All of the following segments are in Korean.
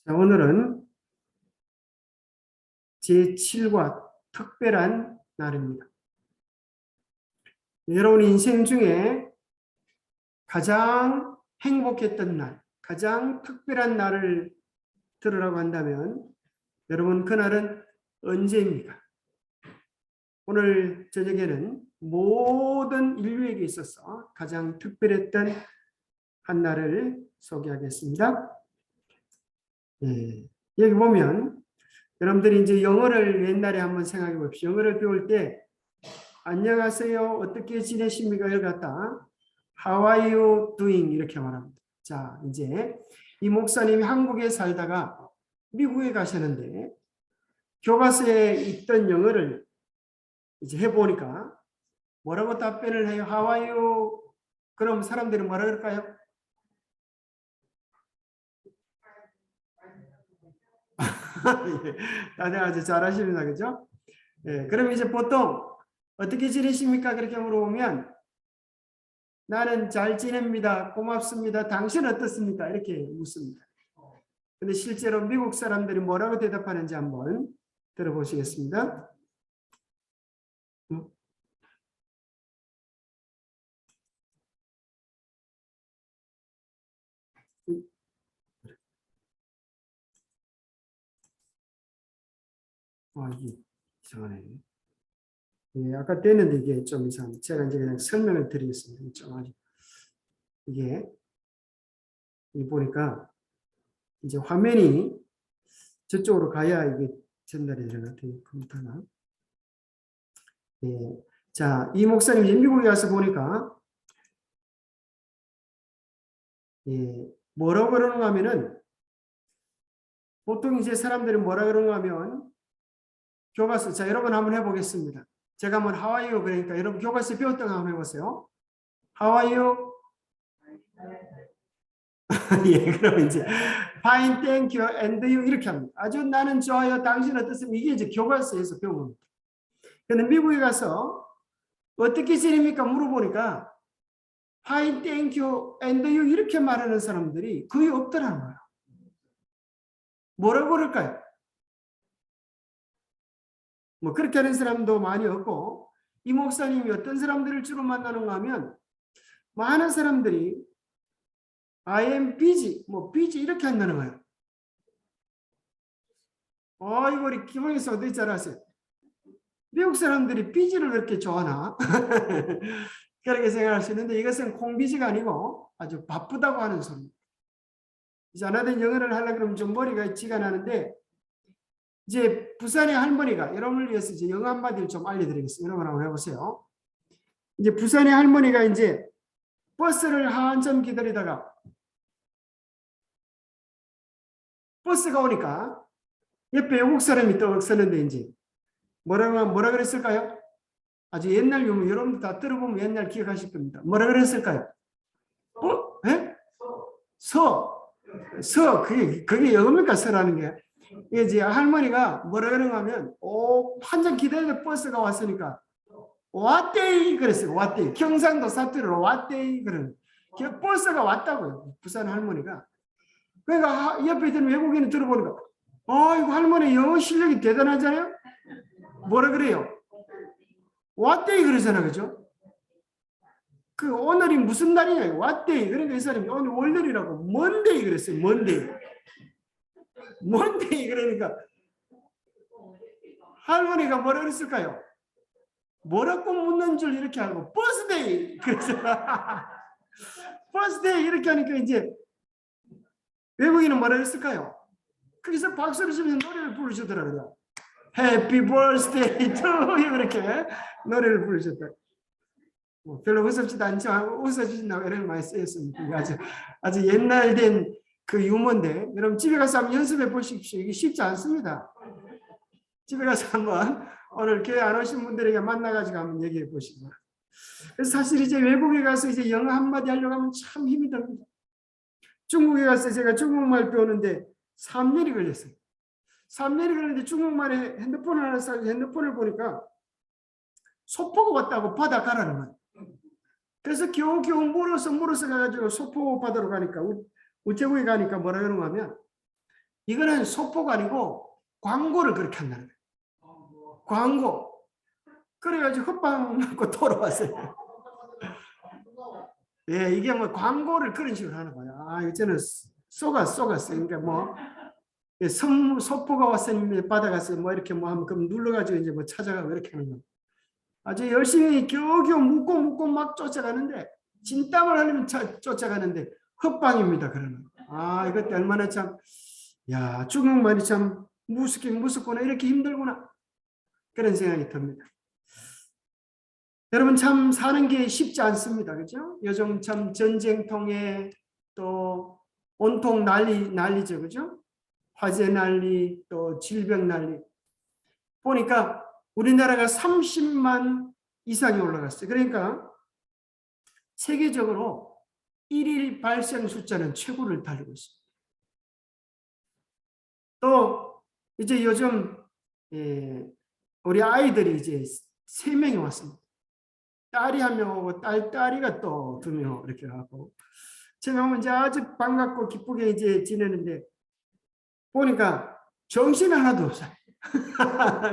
자, 오늘은 제7과 특별한 날입니다. 여러분 인생 중에 가장 행복했던 날, 가장 특별한 날을 들으라고 한다면 여러분 그날은 언제입니까? 오늘 저녁에는 모든 인류에게 있어서 가장 특별했던 한 날을 소개하겠습니다. 여기 보면 여러분들이 이제 영어를 옛날에 한번 생각해 봅시다. 영어를 배울 때 안녕하세요. 어떻게 지내십니까? 이걸 갖다 How are you doing? 이렇게 말합니다. 자, 이제 이 목사님이 한국에 살다가 미국에 가셨는데 교과서에 있던 영어를 이제 해보니까 뭐라고 답변을 해요? How are you? 그럼 사람들이 뭐라 그럴까요? 다들 아주 잘하십니다. 그죠? 예, 그럼 이제 보통 어떻게 지내십니까? 그렇게 물어보면 나는 잘 지냅니다. 고맙습니다. 당신 어떻습니까? 이렇게 묻습니다. 근데 실제로 미국 사람들이 뭐라고 대답하는지 한번 들어보시겠습니다. 이게 이상하네. 예, 아까 떼는데 이게 좀 이상해. 제가 이제 그냥 설명을 드리겠습니다. 좀 아주 이게 보니까 이제 화면이 저쪽으로 가야 이게 전달이 되는 것 같아요. 컴퓨터나. 예. 자, 이 목사님이 미국에 와서 보니까 예, 뭐라고 그러는가 하면은 보통 이제 사람들이 뭐라 그러는가 하면 교과서, 자, 여러분 한번 해보겠습니다. 제가 한번 How are you? 그러니까 여러분 교과서 배웠던 거 한번 해보세요. How are you? 예, 그럼 이제 Fine, thank you, and you 이렇게 합니다. 아주 나는 좋아요. 당신 어떻습니까? 이게 이제 교과서에서 배운 겁니다. 근데 미국에 가서 어떻게 지냅니까? 물어보니까 Fine, thank you, and you 이렇게 말하는 사람들이 거의 없더라는 거예요. 뭐라고 그럴까요? 뭐 그렇게 하는 사람도 많이 없고 이 목사님이 어떤 사람들을 주로 만나는가 하면 많은 사람들이 I am busy, 뭐 busy 이렇게 한다는 거예요. 이거 우리 기봉에서 어떻게 잘 아세요? 미국 사람들이 busy를 그렇게 좋아하나? 그렇게 생각할 수 있는데 이것은 콩비지가 아니고 아주 바쁘다고 하는 소리입니다. 이제 하나된 영어를 하려고 그러면 좀 머리가 지가 나는데 이제 부산의 할머니가 여러분을 위해서 이제 영어 한마디를 좀 알려드리겠습니다. 여러분 한번 해보세요. 이제 부산의 할머니가 이제 버스를 한참 기다리다가 버스가 오니까 옆에 외국 사람이 떡 서는데 이제 뭐라 그랬을까요? 아주 옛날 유머 여러분들 다 들어보면 옛날 기억하실 겁니다. 뭐라 그랬을까요? 예? 그게 영어입니까? 서라는 게. 이제 할머니가 뭐라 그런가 하면 한참 기다리다 버스가 왔으니까 왔대이 그랬어요. 왔대이. 경상도 사투리로 왔대이 그런. 버스가 왔다고요. 부산 할머니가. 그러니까 옆에 있던 외국인이 들어보니까 이거 할머니 영어 실력이 대단하잖아요. 뭐라 그래요? 왔대이 그러잖아. 그죠? 그 오늘이 무슨 날이냐? 왔대이. 그러니까 이 사람이 오늘 월요일이라고 먼데이 그랬어요. 먼데이. 먼데이 그러니까 할머니가 뭐라 그랬을까요? 뭐라고 묻는 줄 이렇게 알고 버스데이 그래서 버스데이 이렇게 하니까 이제 외국인은 뭐라 그랬을까요? 거기서 박수를 치면서 노래를 부르시더라고요. Happy birthday to you 이렇게 노래를 부르셨다. 별로 웃었지도 않지만 웃어주신다고 이런 많이 쓰였습니다. 아주 옛날 된 그 유머인데 여러분 집에 가서 한번 연습해 보십시오. 이게 쉽지 않습니다. 집에 가서 한번 오늘 교회 안 오신 분들에게 만나가지고 한번 얘기해 보시고. 그래서 사실 이제 외국에 가서 이제 영어 한마디 하려고 하면 참 힘이 듭니다. 중국에 가서 제가 중국말 배우는데 3년이 걸렸어요. 3년이 걸렸는데 중국말에 핸드폰을 하나 사서 핸드폰을 보니까 소포가 왔다고 바다 가라는 거예요. 그래서 겨우겨우 물어서 가가지고 소포 바다로 가니까 우체국에 가니까 뭐라 그러는가 하면 이거는 소포가 아니고 광고를 그렇게 한다는 거예요. 광고. 그래가지고 헛방 맞고 돌아왔어요. 예, 이게 뭐 광고를 그런 식으로 하는 거예요. 아, 이제는 쏘갔어요. 그러니까 뭐 소포가 왔으니 받아갔어요. 뭐 이렇게 뭐 하면 그럼 눌러가지고 이제 뭐 찾아가고 이렇게 하는 거예요. 아주 열심히 겨우겨우 묻고 막 쫓아가는데 진땀을 흘리면 쫓아가는데 헛방입니다. 그러는. 아, 이것도 얼마나 참, 야, 중국말이 참 무섭구나, 이렇게 힘들구나, 그런 생각이 듭니다. 여러분, 참 사는 게 쉽지 않습니다. 그죠? 요즘 참 전쟁통에 또 온통 난리죠. 그죠? 화재 난리, 또 질병 난리. 보니까 우리나라가 30만 이상이 올라갔어요. 그러니까 세계적으로 일일 발생 숫자는 최고를 달리고 있습니다. 또 이제 요즘 우리 아이들이 이제 3명이 왔습니다. 딸이 1명 오고 딸이가 또 2명 이렇게 하고, 제가 이제 아주 반갑고 기쁘게 이제 지내는데 보니까 정신 하나도 없어요.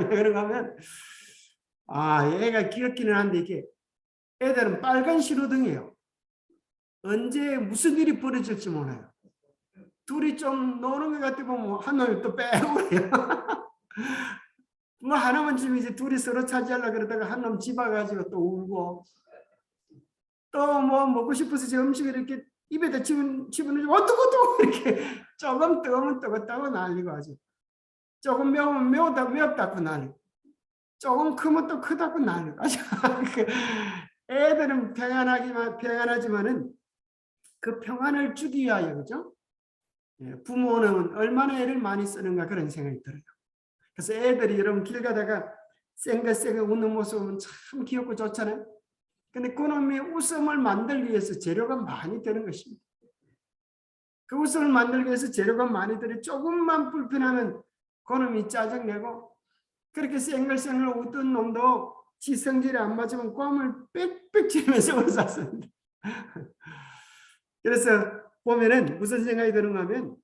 그런가 하면 아, 얘가 귀엽기는 한데 이게 애들은 빨간 신호등이에요. 언제 무슨 일이 벌어질지 몰라요. 둘이 좀 노는 것 같아 보면 한 놈이 또 빼고 그래요. 뭐 하나만 지금 이제 둘이 서로 차지하려고 그러다가 한 놈 집어가지고 또 울고, 또 뭐 먹고 싶어서 제 음식을 이렇게 입에다 집어넣으면 어떡 이렇게 조금 뜨거우면 뜨겁다고 난리고, 아주 조금 매우면 맵다고 난리고, 조금 크면 또 크다고 난리고, 아주 애들은 평안하지만은 그 평안을 주기 위하여, 그죠? 부모는 얼마나 애를 많이 쓰는가, 그런 생각이 들어요. 그래서 애들이 여러분 길 가다가 쌩긋쌩긋 웃는 모습은 참 귀엽고 좋잖아요. 근데 그놈의 웃음을 만들기 위해서 재료가 많이 드는 것입니다. 그 웃음을 만들기 위해서 재료가 많이 들어 조금만 불편하면 그놈이 짜증내고, 그렇게 쌩글쌩글 웃던 놈도 지 성질에 안 맞으면 꽝을 빽빽 치면서 웃었습니다. 그래서 보면은 무슨 생각이 드는가 하면,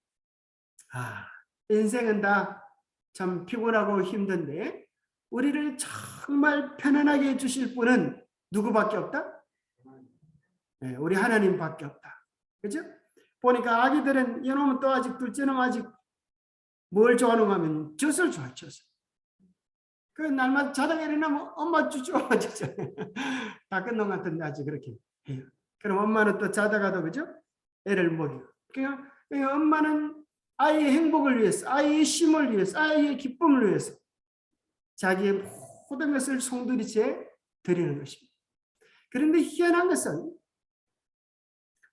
아, 인생은 다 참 피곤하고 힘든데 우리를 정말 편안하게 해주실 분은 누구밖에 없다? 네, 우리 하나님밖에 없다. 그죠? 보니까 아기들은 이놈은 또 아직 둘째는 아직 뭘 좋아하는가 하면 젖을 좋아해. 젖을. 그 날마다 자다가 일어나면 엄마 주죠. 다 끝난 것 같은데 아직 그렇게 해요. 그럼 엄마는 또 자다가도, 그죠? 애를 먹이고. 그러니까 엄마는 아이의 행복을 위해서, 아이의 쉼을 위해서, 아이의 기쁨을 위해서 자기의 모든 것을 송두리째 드리는 것입니다. 그런데 희한한 것은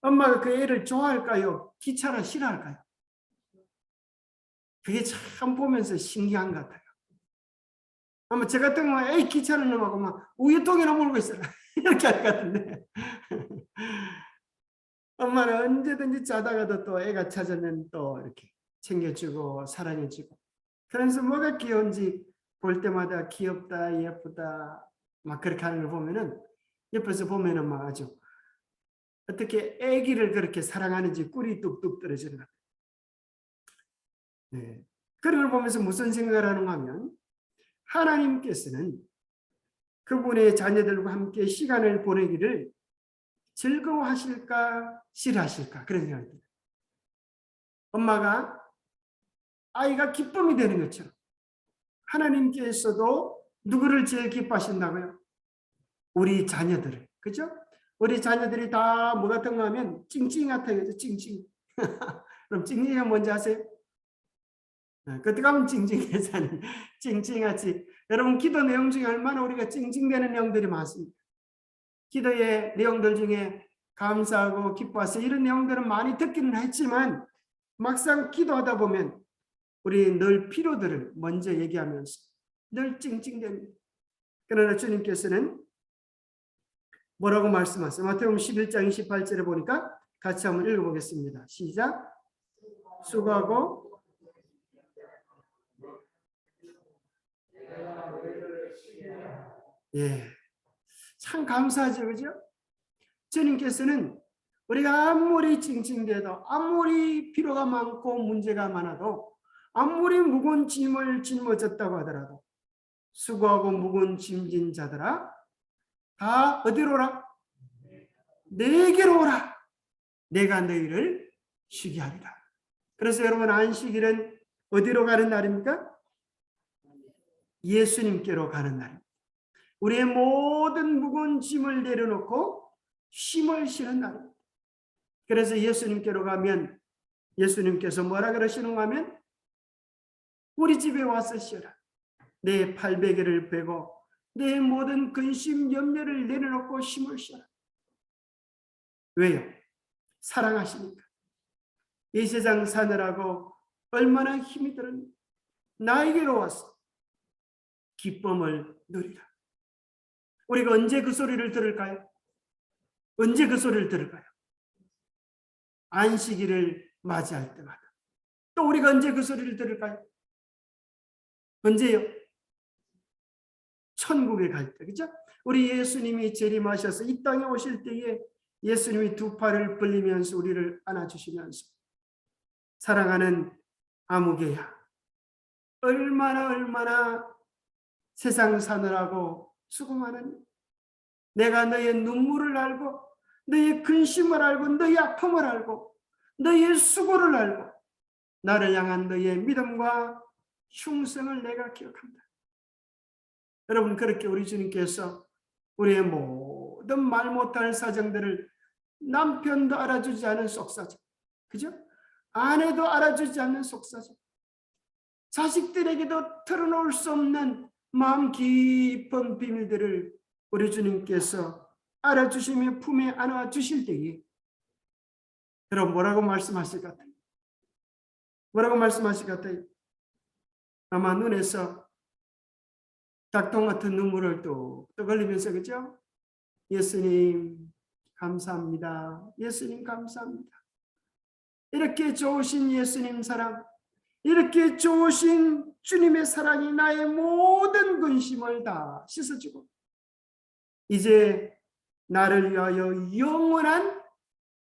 엄마가 그 애를 좋아할까요? 귀찮아 싫어할까요? 그게 참 보면서 신기한 것 같아요. 아마 저 같은 경우는 에이 귀찮은 놈하고 막 우유통이나 물고 있어라 이렇게 할 것 같은데 엄마는 언제든지 자다가도 또 애가 찾으면 또 이렇게 챙겨주고 사랑해주고, 그래서 뭐가 귀여운지 볼 때마다 귀엽다, 예쁘다 막 그렇게 하는 걸 보면은, 옆에서 보면은 막 아주 어떻게 애기를 그렇게 사랑하는지 꿀이 뚝뚝 떨어지는 것 같아요. 네. 그런 걸 보면서 무슨 생각을 하는가 하면, 하나님께서는 그분의 자녀들과 함께 시간을 보내기를 즐거워하실까 싫어하실까, 그런 생각이 들어요. 엄마가 아이가 기쁨이 되는 것처럼 하나님께서도 누구를 제일 기뻐하신다고요? 우리 자녀들을. 그죠? 우리 자녀들이 다 뭐 같은가 하면 찡찡 같아요. 찡찡. 그럼 찡찡이가 뭔지 아세요? 그때 가면 찡찡해서 찡찡하지. 여러분, 기도 내용 중에 얼마나 우리가 찡찡대는 내용들이 많습니다. 기도의 내용들 중에 감사하고 기뻐하세요, 이런 내용들은 많이 듣기는 했지만 막상 기도하다 보면 우리 늘 필요들을 먼저 얘기하면서 늘 찡찡대는. 그러나 주님께서는 뭐라고 말씀하세요? 마태복음 11장 28절에 보니까 같이 한번 읽어보겠습니다. 시작. 수고하고 참 감사하죠, 그죠? 주님께서는 우리가 아무리 찡찡대도, 아무리 필요가 많고 문제가 많아도 아무리 무거운 짐을 짊어졌다고 하더라도 수고하고 무거운 짐진 자들아 다 어디로 오라? 내게로 오라. 내가 너희를 쉬게 하리라. 그래서 여러분, 안식일은 어디로 가는 날입니까? 예수님께로 가는 날입니다. 우리의 모든 무거운 짐을 내려놓고 쉼을 쉬는 날입니다. 그래서 예수님께로 가면 예수님께서 뭐라 그러시는가 하면 우리 집에 와서 쉬어라. 내 팔베개를 베고 내 모든 근심 염려를 내려놓고 쉼을 쉬어라. 왜요? 사랑하시니까. 이 세상 사느라고 얼마나 힘이 들었는지 나에게로 와서 기쁨을 누리라. 우리가 언제 그 소리를 들을까요? 언제 그 소리를 들을까요? 안식일을 맞이할 때마다. 또 우리가 언제 그 소리를 들을까요? 언제요? 천국에 갈 때, 그죠? 우리 예수님이 재림하셔서 이 땅에 오실 때에 예수님이 두 팔을 벌리면서 우리를 안아주시면서 사랑하는 아무개야, 얼마나 세상 사느라고 수고 많으니 내가 너의 눈물을 알고 너의 근심을 알고 너의 아픔을 알고 너의 수고를 알고 나를 향한 너의 믿음과 충성을 내가 기억한다. 여러분, 그렇게 우리 주님께서 우리의 모든 말 못할 사정들을 남편도 알아주지 않은 속사정, 그죠? 아내도 알아주지 않는 속사정, 자식들에게도 털어놓을 수 없는 마음 깊은 비밀들을 우리 주님께서 알아주시며 품에 안아주실 때에 여러분, 뭐라고 말씀하실 것 같아요? 뭐라고 말씀하실 것 같아요? 아마 눈에서 닭똥 같은 눈물을 뚝뚝 흘리면서, 그죠? 예수님 감사합니다. 예수님 감사합니다. 이렇게 좋으신 예수님 사랑, 이렇게 좋으신 주님의 사랑이 나의 모든 근심을 다 씻어주고 이제 나를 위하여 영원한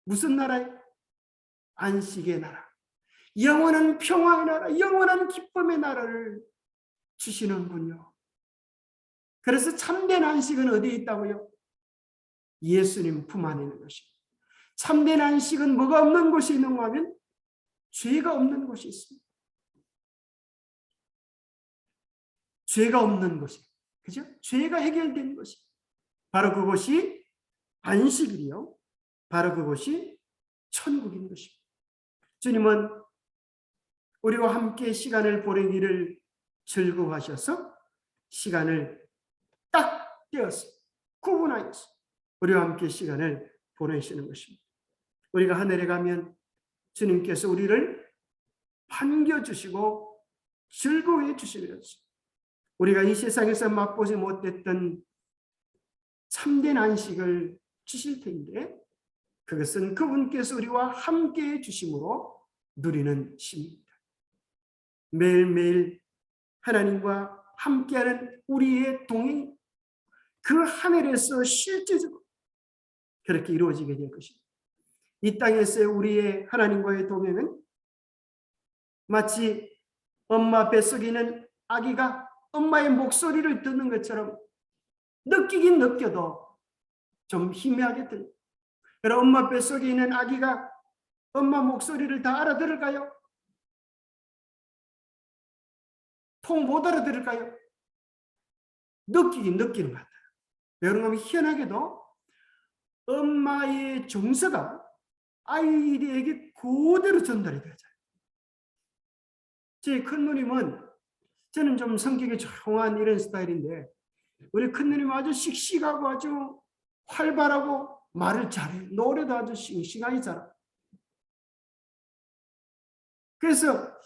무슨 나라예요? 안식의 나라, 영원한 평화의 나라, 영원한 기쁨의 나라를 주시는군요. 그래서 참된 안식은 어디에 있다고요? 예수님 품 안에 있는 것입니다. 참된 안식은 뭐가 없는 곳이 있는가 하면 죄가 없는 곳이 있습니다. 죄가 없는 곳이, 그죠? 죄가 해결된 것이 바로 그것이 안식이요. 바로 그것이 천국인 것입니다. 주님은 우리와 함께 시간을 보내기를 즐거워하셔서 시간을 딱 떼어서 구분하여서 우리와 함께 시간을 보내시는 것입니다. 우리가 하늘에 가면 주님께서 우리를 반겨주시고 즐거워해 주시면서 우리가 이 세상에서 맛보지 못했던 참된 안식을 주실 텐데 그것은 그분께서 우리와 함께해 주심으로 누리는 심입니다. 매일매일 하나님과 함께하는 우리의 동행, 그 하늘에서 실제적으로 그렇게 이루어지게 될 것입니다. 이 땅에서의 우리의 하나님과의 동행은 마치 엄마 뱃속에 있는 아기가 엄마의 목소리를 듣는 것처럼 느끼긴 느껴도 좀 희미하게 들립니다. 여러분, 엄마 뱃속에 있는 아기가 엄마 목소리를 다 알아들을까요? 통 못 알아들을까요? 느끼긴 느끼는 것 같아요. 여러분, 희한하게도 엄마의 정서가 아이에게 그대로 전달이 되어요. 제 큰누님은, 저는 좀 성격이 조용한 이런 스타일인데 우리 큰누님은 아주 씩씩하고 아주 활발하고 말을 잘해요. 노래도 아주 싱싱하게 잘해요. 그래서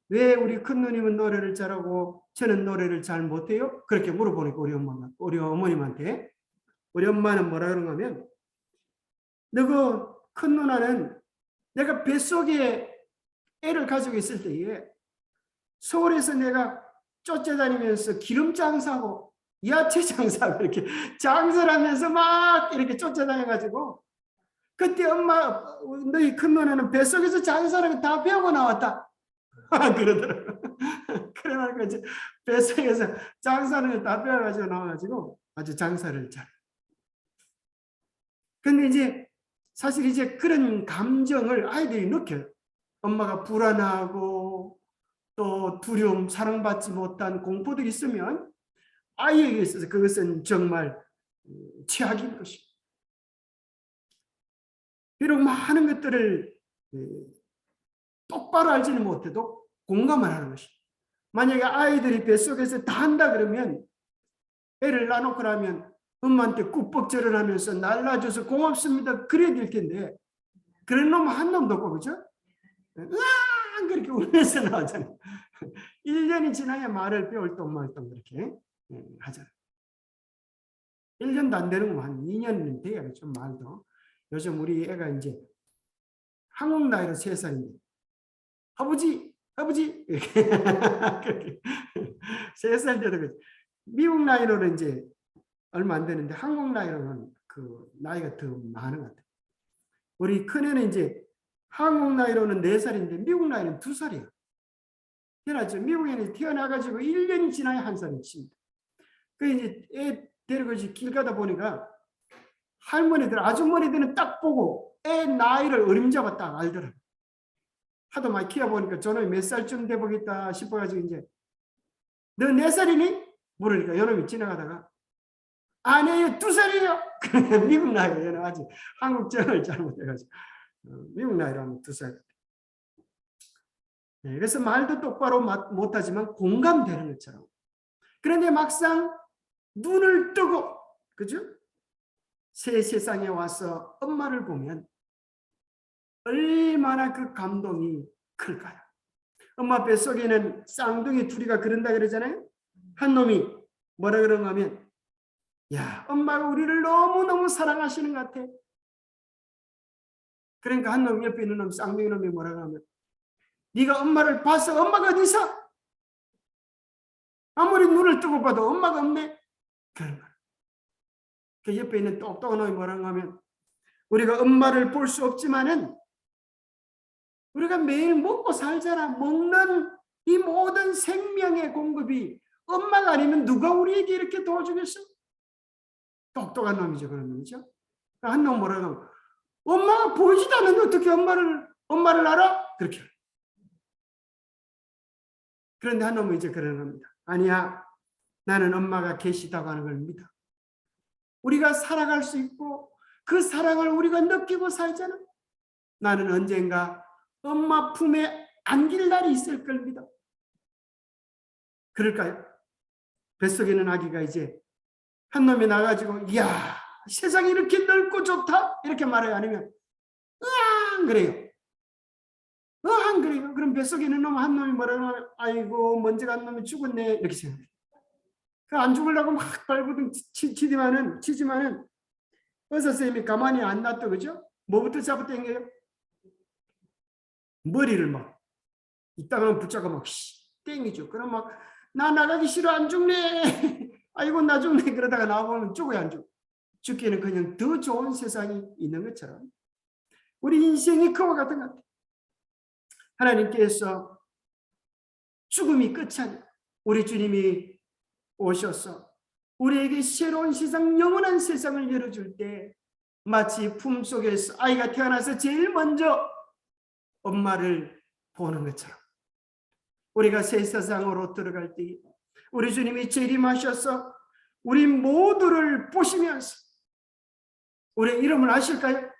왜 우리 큰누님은 노래를 잘하고 저는 노래를 잘 못해요? 그렇게 물어보니까 우리 어머님한테 우리 엄마는 뭐라 그런가 하면 너 그 큰 누나는 내가 뱃속에 애를 가지고 있을 때에 서울에서 내가 쫓아다니면서 기름 장사하고 야채 장사하고 이렇게 장사를 하면서 막 이렇게 쫓아다녀가지고 그때 엄마 너희 큰 누나는 뱃속에서 장사를 다 배우고 나왔다. 그러더라고. 그래가지고 이제 뱃속에서 장사하는 걸 다 빼가지고 나와가지고 아주 장사를 잘. 근데 이제 사실 이제 그런 감정을 아이들이 느껴요. 엄마가 불안하고 또 두려움, 사랑받지 못한 공포들이 있으면 아이에게 있어서 그것은 정말 최악인 것이고, 비록 많은 것들을 똑바로 알지는 못해도 공감을 하는 것이죠. 만약에 아이들이 뱃속에서 다 한다 그러면, 애를 놔놓고 나면 엄마한테 꾹뻑절을 하면서 날라줘서 고맙습니다 그래야 될 텐데, 그런 놈 한 놈도 없고, 그죠? 으아 그렇게 울면서 나오잖아요. 1년이 지나야 말을 배울 똥말똥 그렇게 하잖아요. 1년도 안 되는 거 한 2년은 돼야겠죠, 말도. 요즘 우리 애가 이제 한국 나이로 3살인데 아버지 아버지 이렇게 3살 때도 그렇지. 미국 나이로는 이제 얼마 안 되는데 한국 나이로는 그 나이가 더 많은 것 같아요. 우리 큰애는 이제 한국 나이로는 4살인데 미국 나이는 2살이에요. 태어났죠. 미국에는 태어나가지고 1년이 지나야 1살이 칩니다. 그 이제 애 데리고 길 가다 보니까 할머니들, 아주머니들은 딱 보고 애 나이를 어림잡아 딱 알더라고요. 하도 많이 키워보니까 저놈이 몇 살쯤 돼보겠다 싶어가지고 이제 너 4살이니? 물으니까 요놈이 지나가다가 아니에요 2살이에요. 미국 나이로 얘는 아직 한국정을 잘못해가지고 미국 나이로 하면 2살. 네, 그래서 말도 똑바로 못하지만 공감되는 것처럼. 그런데 막상 눈을 뜨고, 그죠? 새 세상에 와서 엄마를 보면 얼마나 그 감동이 클까요? 엄마 뱃속에는 쌍둥이 둘이가 그런다 그러잖아요. 한 놈이 뭐라 그런가 하면, 야, 엄마가 우리를 너무너무 사랑하시는 것 같아. 그러니까 한 놈 옆에 있는 놈, 쌍둥이 놈이 뭐라 그러면, 네가 엄마를 봐서 엄마가 어디 있어? 아무리 눈을 뜨고 봐도 엄마가 없네. 그런 거야. 그 옆에 있는 똑똑한 놈이 뭐라고 하면, 우리가 엄마를 볼 수 없지만은 우리가 매일 먹고 살잖아. 먹는 이 모든 생명의 공급이 엄마가 아니면 누가 우리에게 이렇게 도와주겠어? 똑똑한 놈이죠. 그런 놈이죠. 한 놈 뭐라고 하면, 엄마가 보이지도 않는데 어떻게 엄마를 알아? 그렇게. 그런데 한 놈은 이제 그러는 겁니다. 아니야, 나는 엄마가 계시다고 하는 걸 믿어. 우리가 살아갈 수 있고 그 사랑을 우리가 느끼고 살잖아. 나는 언젠가 엄마 품에 안길 날이 있을 걸 믿어. 그럴까요? 뱃속에 있는 아기가 이제 한 놈이 나가지고 이야 세상이 이렇게 넓고 좋다 이렇게 말해요? 아니면 으앙 그래요? 으앙 그래요? 그럼 뱃속에 있는 놈 한 놈이 뭐라고 하면 아이고 먼지가 한 놈이 죽었네 이렇게 생각해요. 안 죽으려고 막 발버둥 치지만은 의사 선생님이 가만히 안 놔둬, 그죠? 뭐부터 잡아당겨요? 머리를 막 이따가 붙잡고 막 땡기죠. 그럼 막 나 나가기 싫어 안 죽네. 아이고 나 죽네. 그러다가 나오면 죽어야 안 죽어. 죽기에는 그냥 더 좋은 세상이 있는 것처럼 우리 인생이 그와 같은 것 같아요. 하나님께서 죽음이 끝이 아니라 우리 주님이 오셔서 우리에게 새로운 세상, 영원한 세상을 열어줄 때 마치 품속에서 아이가 태어나서 제일 먼저 엄마를 보는 것처럼 우리가 새 세상으로 들어갈 때 우리 주님이 재림하셔서 우리 모두를 보시면서 우리의 이름을 아실까요?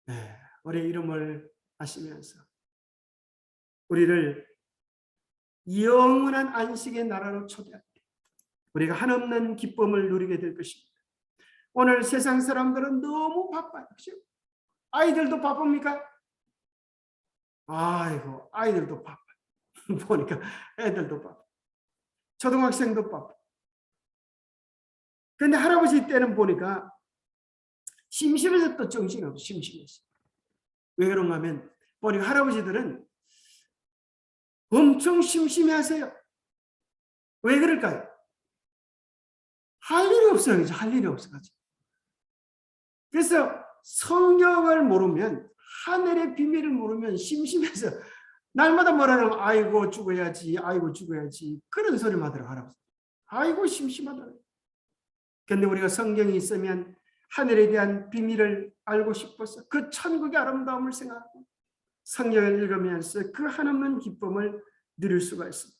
네, 우리의 이름을 아시면서 우리를 영원한 안식의 나라로 초대할 때 우리가 한없는 기쁨을 누리게 될 것입니다. 오늘 세상 사람들은 너무 바빠요. 그렇죠? 아이들도 바쁩니까? 아이고 아이들도 바빠요. 보니까 애들도 바빠. 초등학생도 바빠. 그런데 할아버지 때는 보니까 심심해서 또 정신이 없어. 심심해서. 왜 그런가 하면 보니까 할아버지들은 엄청 심심해하세요. 왜 그럴까요? 할 일이 없어요. 할 일이 없어가지고. 그래서 성경을 모르면 하늘의 비밀을 모르면 심심해서 날마다 뭐라 그러면 아이고 죽어야지, 아이고 죽어야지. 그런 소리만 들어 할아버지. 아이고 심심하다. 근데 우리가 성경이 있으면 하늘에 대한 비밀을 알고 싶어서 그 천국의 아름다움을 생각하고 성경을 읽으면서 그 한없는 기쁨을 누릴 수가 있습니다.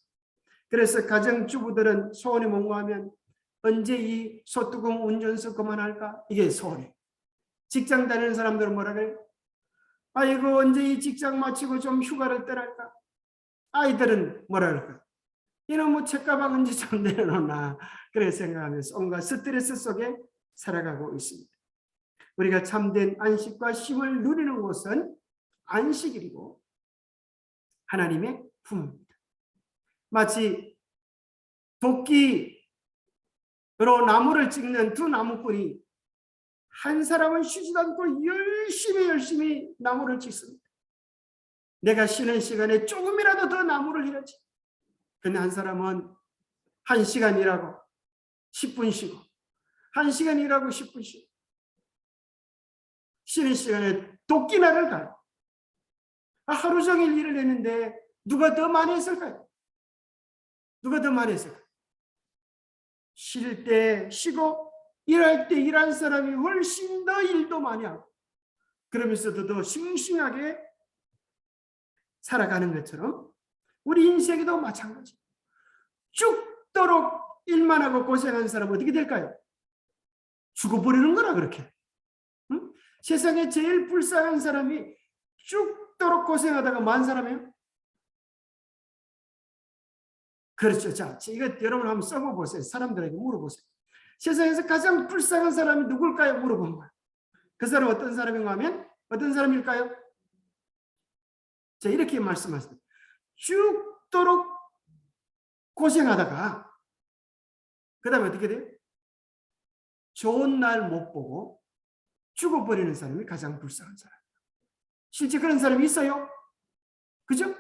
그래서 가정주부들은 소원이 뭔가 하면 언제 이 소뚜껑 운전수 그만할까? 이게 소원이에요. 직장 다니는 사람들은 뭐라 그래요? 아이고 언제 이 직장 마치고 좀 휴가를 떠날까? 아이들은 뭐라 그럴까? 이놈의 책가방 언제 좀 내려놓나? 그렇게 생각하면서 온갖 스트레스 속에 살아가고 있습니다. 우리가 참된 안식과 쉼을 누리는 곳은 안식일이고 하나님의 품입니다. 마치 도끼로 나무를 찍는 두 나무꾼이 한 사람은 쉬지도 않고 열심히 나무를 찍습니다. 내가 쉬는 시간에 조금이라도 더 나무를 해야지. 근데 한 사람은 1시간 일하고 10분 쉬고 1시간 일하고 10분 쉬고 쉬는 시간에 도끼날을 가요. 하루 종일 일을 했는데 누가 더 많이 했을까요? 누가 더 많이 했을까요? 쉴 때 쉬고 일할 때 일한 사람이 훨씬 더 일도 많이 하고 그러면서도 더 싱싱하게 살아가는 것처럼 우리 인생에도 마찬가지. 죽도록 일만 하고 고생하는 사람은 어떻게 될까요? 죽어버리는 거라 그렇게. 응? 세상에 제일 불쌍한 사람이 죽도록 고생하다가 만 사람이에요? 그렇죠. 자, 이거 여러분 한번 써보세요. 사람들에게 물어보세요. 세상에서 가장 불쌍한 사람이 누굴까요? 물어보는 거예요. 그 사람 어떤 사람인가 하면 어떤 사람일까요? 자, 이렇게 말씀하십니다. 죽도록 고생하다가 그 다음에 어떻게 돼요? 좋은 날 못 보고 죽어버리는 사람이 가장 불쌍한 사람이에요. 실제 그런 사람이 있어요? 그죠?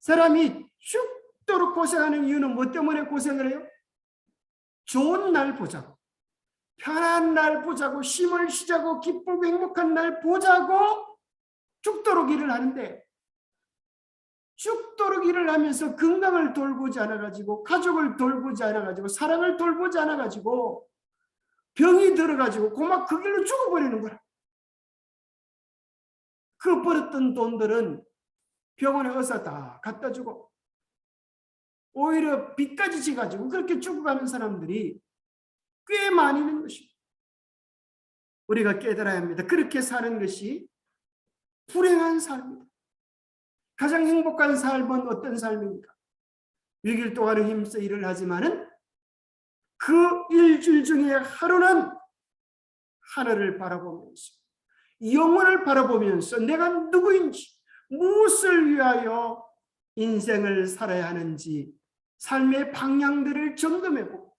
사람이 죽도록 고생하는 이유는 뭐 때문에 고생을 해요? 좋은 날 보자고, 편한 날 보자고, 쉼을 쉬자고, 기쁘고 행복한 날 보자고 죽도록 일을 하는데 죽도록 일을 하면서 건강을 돌보지 않아가지고 가족을 돌보지 않아가지고 사랑을 돌보지 않아가지고 병이 들어가지고 고막 그 길로 죽어버리는 거야. 그 벌었던 돈들은 병원에 어서 다 갖다 주고 오히려 빚까지 지가지고 그렇게 죽어가는 사람들이 꽤 많이 있는 것입니다. 우리가 깨달아야 합니다. 그렇게 사는 것이 불행한 삶입니다. 가장 행복한 삶은 어떤 삶입니까? 6일 동안은 힘써 일을 하지만은 그 일주일 중에 하루는 하늘을 바라보면서 영혼을 바라보면서 내가 누구인지 무엇을 위하여 인생을 살아야 하는지 삶의 방향들을 점검해보고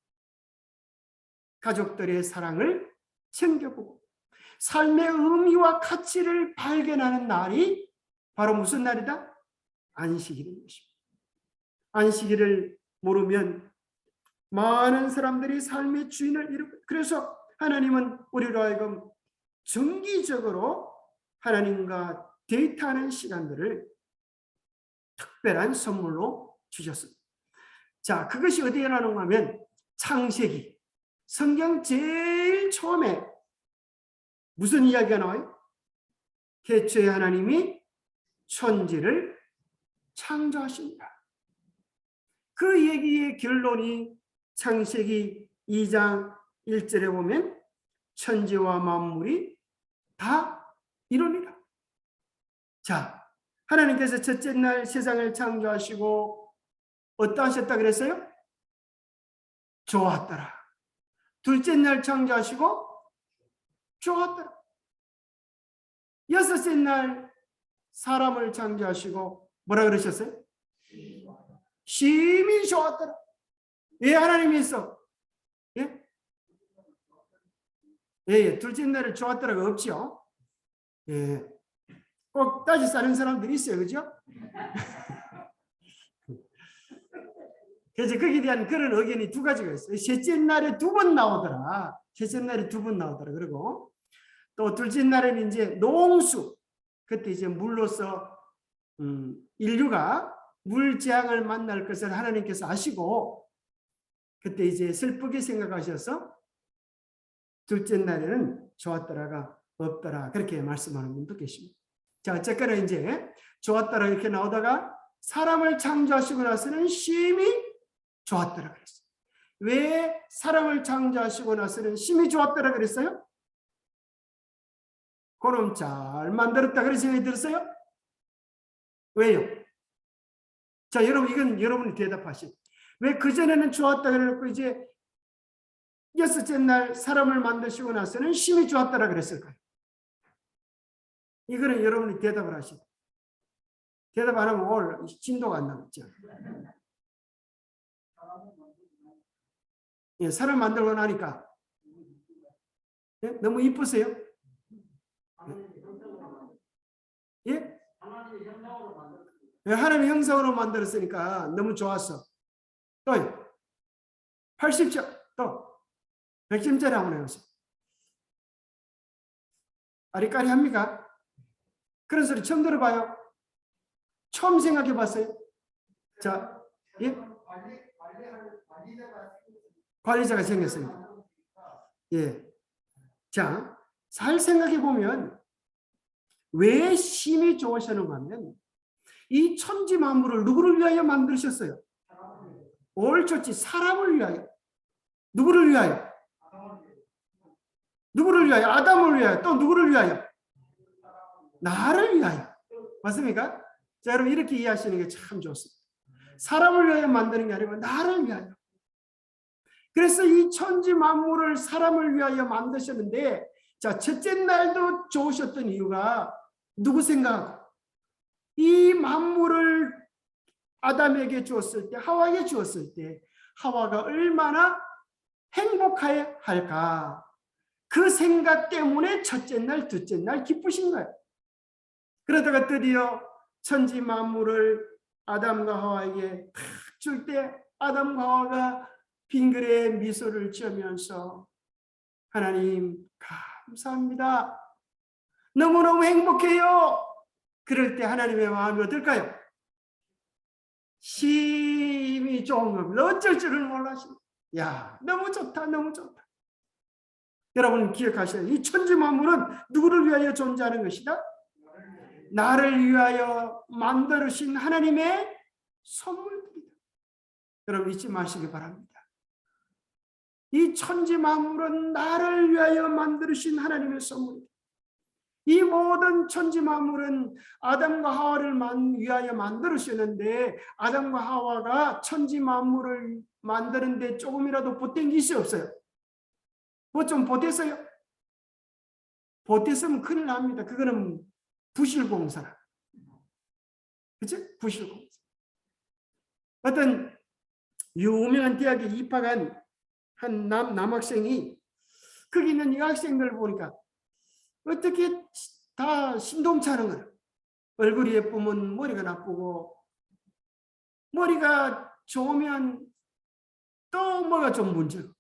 가족들의 사랑을 챙겨보고 삶의 의미와 가치를 발견하는 날이 바로 무슨 날이다? 안식일인 것입니다. 안식일을 모르면 많은 사람들이 삶의 주인을 잃고 그래서 하나님은 우리로 하여금 정기적으로 하나님과 데이트하는 시간들을 특별한 선물로 주셨습니다. 자, 그것이 어디에 나오는가 하면 창세기 성경 제일 처음에 무슨 이야기가 나와요? 태초에 하나님이 천지를 창조하십니다. 그 얘기의 결론이 창세기 2장 1절에 보면 천지와 만물이 다 이룹니다. 자, 하나님께서 첫째 날 세상을 창조하시고 어떠하셨다 그랬어요? 좋았더라. 둘째 날 창조하시고 좋았더라. 여섯째 날 사람을 창조하시고 뭐라 그러셨어요? 심히 좋았더라. 왜 하나님이 했어? 예? 예, 둘째 날을 좋았더라가 없죠. 예. 꼭 따지 싸는 사람들이 있어요. 그죠? 그래서 거기에 대한 그런 의견이 두 가지가 있어요. 셋째 날에 2번 나오더라. 셋째 날에 2번 나오더라. 그리고 또 둘째 날에는 이제 농수. 그때 이제 물로서 인류가 물재앙을 만날 것을 하나님께서 아시고 그때 이제 슬프게 생각하셔서 둘째 날에는 좋았더라가 없더라 그렇게 말씀하는 분도 계십니다. 자, 어쨌거나 이제 좋았더라 이렇게 나오다가 사람을 창조하시고 나서는 심히 좋았더라 그랬어요. 왜 사람을 창조하시고 나서는 심히 좋았더라 그랬어요? 그럼 잘 만들었다 그런 생각이 들었어요? 왜요? 자, 여러분 이건 여러분이 대답하시죠. 왜 그전에는 좋았다 그래놓고 이제 여섯째 날 사람을 만드시고 나서는 심히 좋았다라 그랬을까요? 이거는 여러분이 대답을 하시죠. 대답 안 하면 오늘 진도가 안 나겠죠. 예, 사람 만들고 나니까 예? 너무 이쁘세요? 예? 하나님의 형상으로 만들었으니까 너무 좋았어. 또 80점 또 100점짜리 한번 해보세요. 아리까리 합니까? 그런 소리 처음 들어봐요? 처음 생각해 봤어요? 자, 예? 관리자가 생겼습니다. 예. 자, 잘 생각해 보면 왜 심히 좋으시는가 하면 이 천지 만물을 누구를 위하여 만드셨어요? 옳지, 사람을 위하여. 누구를 위하여? 누구를 위하여? 아담을 위하여. 또 누구를 위하여? 나를 위하여. 맞습니까? 자, 여러분 이렇게 이해하시는 게 참 좋습니다. 사람을 위하여 만드는 게 아니고 나를 위하여. 그래서 이 천지 만물을 사람을 위하여 만드셨는데, 자, 첫째 날도 좋으셨던 이유가 누구 생각하고 이 만물을 아담에게 주었을 때, 하와에게 주었을 때 하와가 얼마나 행복해야 할까. 그 생각 때문에 첫째 날, 둘째 날 기쁘신 거예요. 그러다가 드디어 천지 만물을 아담과 하와에게 탁 줄 때 아담과 하와가 빙그레 미소를 지으면서 하나님 감사합니다. 너무너무 행복해요. 그럴 때 하나님의 마음이 어떨까요? 심히 좋은 겁니다. 어쩔 줄을 몰라시네. 야, 너무 좋다, 너무 좋다. 여러분 기억하셔야 돼요. 이 천지 만물은 누구를 위하여 존재하는 것이다? 나를 위하여 만들으신 하나님의 선물입니다. 여러분 잊지 마시기 바랍니다. 이 천지 만물은 나를 위하여 만들으신 하나님의 선물입니다. 이 모든 천지 만물은 아담과 하와를 위하여 만들으셨는데 아담과 하와가 천지 만물을 만드는데 조금이라도 보탠 것이 없어요. 뭐 좀 보탰어요? 보탰으면 큰일 납니다. 그거는 부실공사라. 그치? 부실공사. 어떤 유명한 대학에 입학한 한 남학생이 거기 있는 여학생들 보니까 어떻게 다 신동차는 거야. 얼굴이 예쁘면 머리가 나쁘고 머리가 좋으면 또 뭐가 좀 문제고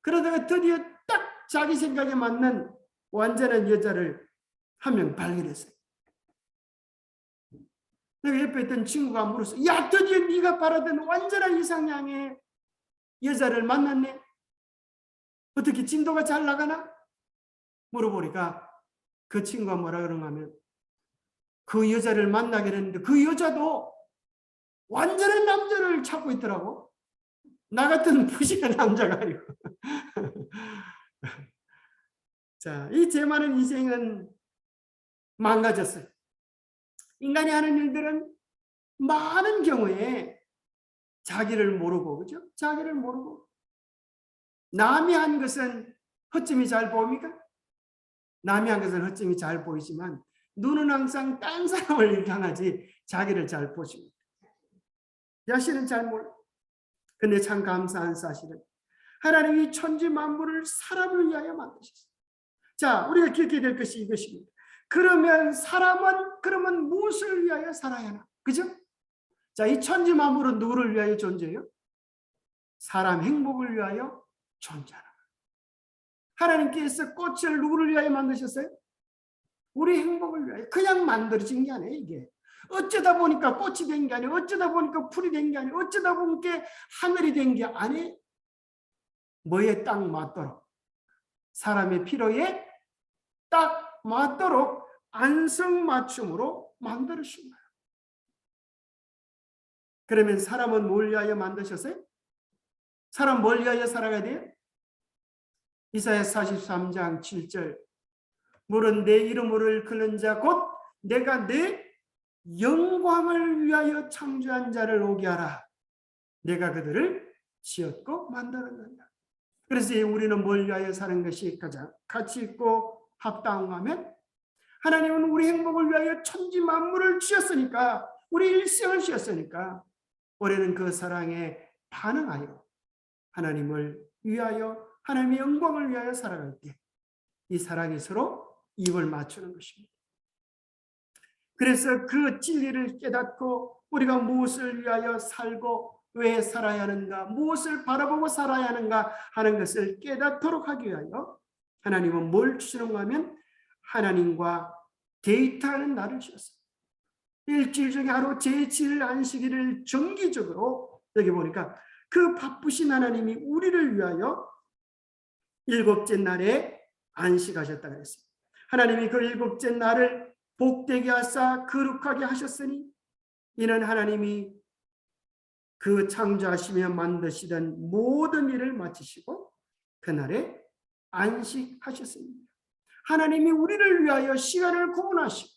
그러다가 드디어 딱 자기 생각에 맞는 완전한 여자를 한 명 발견했어요. 내가 옆에 있던 친구가 물었어. 야, 드디어 네가 바라던 완전한 이상향의 여자를 만났네. 어떻게 진도가 잘 나가나? 물어보니까 그 친구가 뭐라 그러냐 하면 그 여자를 만나게 됐는데 그 여자도 완전한 남자를 찾고 있더라고. 나 같은 부실한 남자가 아니고. 자, 이 제 많은 인생은 망가졌어요. 인간이 하는 일들은 많은 경우에 자기를 모르고, 그죠? 자기를 모르고. 남이 한 것은 허점이 잘 보입니까? 남이 한 것은 허점이 잘 보이지만 눈은 항상 딴 사람을 향하지 자기를 잘 보십니다. 자신은 잘 몰라. 근데 참 감사한 사실은 하나님이 천지 만물을 사람을 위하여 만드셨어요. 자, 우리가 기억해야 될 것이 이것입니다. 그러면 사람은 그러면 무엇을 위하여 살아야 하나? 그죠? 자, 이 천지 만물은 누구를 위하여 존재해요? 사람 행복을 위하여 존재하라. 하나님께서 꽃을 누구를 위하여 만드셨어요? 우리 행복을 위하여. 그냥 만들어진 게 아니에요, 이게. 어쩌다 보니까 꽃이 된 게 아니에요. 어쩌다 보니까 풀이 된 게 아니에요. 어쩌다 보니까 하늘이 된 게 아니에요. 뭐에 딱 맞도록, 사람의 필요에 딱 맞도록 안성맞춤으로 만들으신 거예요. 그러면 사람은 뭘 위하여 만드셨어요? 사람 뭘 위하여 살아가야 돼요? 이사야 43장 7절, 물은 내 이름을 그는 자 곧 내가 내 영광을 위하여 창조한 자를 오게 하라. 내가 그들을 지었고 만들었느니라. 그래서 우리는 뭘 위하여 사는 것이 가장 가치 있고 합당하면, 하나님은 우리 행복을 위하여 천지 만물을 지었으니까, 우리 일생을 지었으니까 우리는 그 사랑에 반응하여 하나님을 위하여, 하나님의 영광을 위하여 살아갈 때 이 사랑이 서로 입을 맞추는 것입니다. 그래서 그 진리를 깨닫고 우리가 무엇을 위하여 살고 왜 살아야 하는가, 무엇을 바라보고 살아야 하는가 하는 것을 깨닫도록 하기 위하여 하나님은 뭘 주시는가 하면 하나님과 데이트하는 날을 주셨어요. 일주일 중에 하루 제7일 안식일을 정기적으로, 여기 보니까 그 바쁘신 하나님이 우리를 위하여 일곱째 날에 안식하셨다 그랬어요. 하나님이 그 일곱째 날을 복되게 하사 거룩하게 하셨으니 이는 하나님이 그 창조하시며 만드시던 모든 일을 마치시고 그날에 안식하셨습니다. 하나님이 우리를 위하여 시간을 구분하시고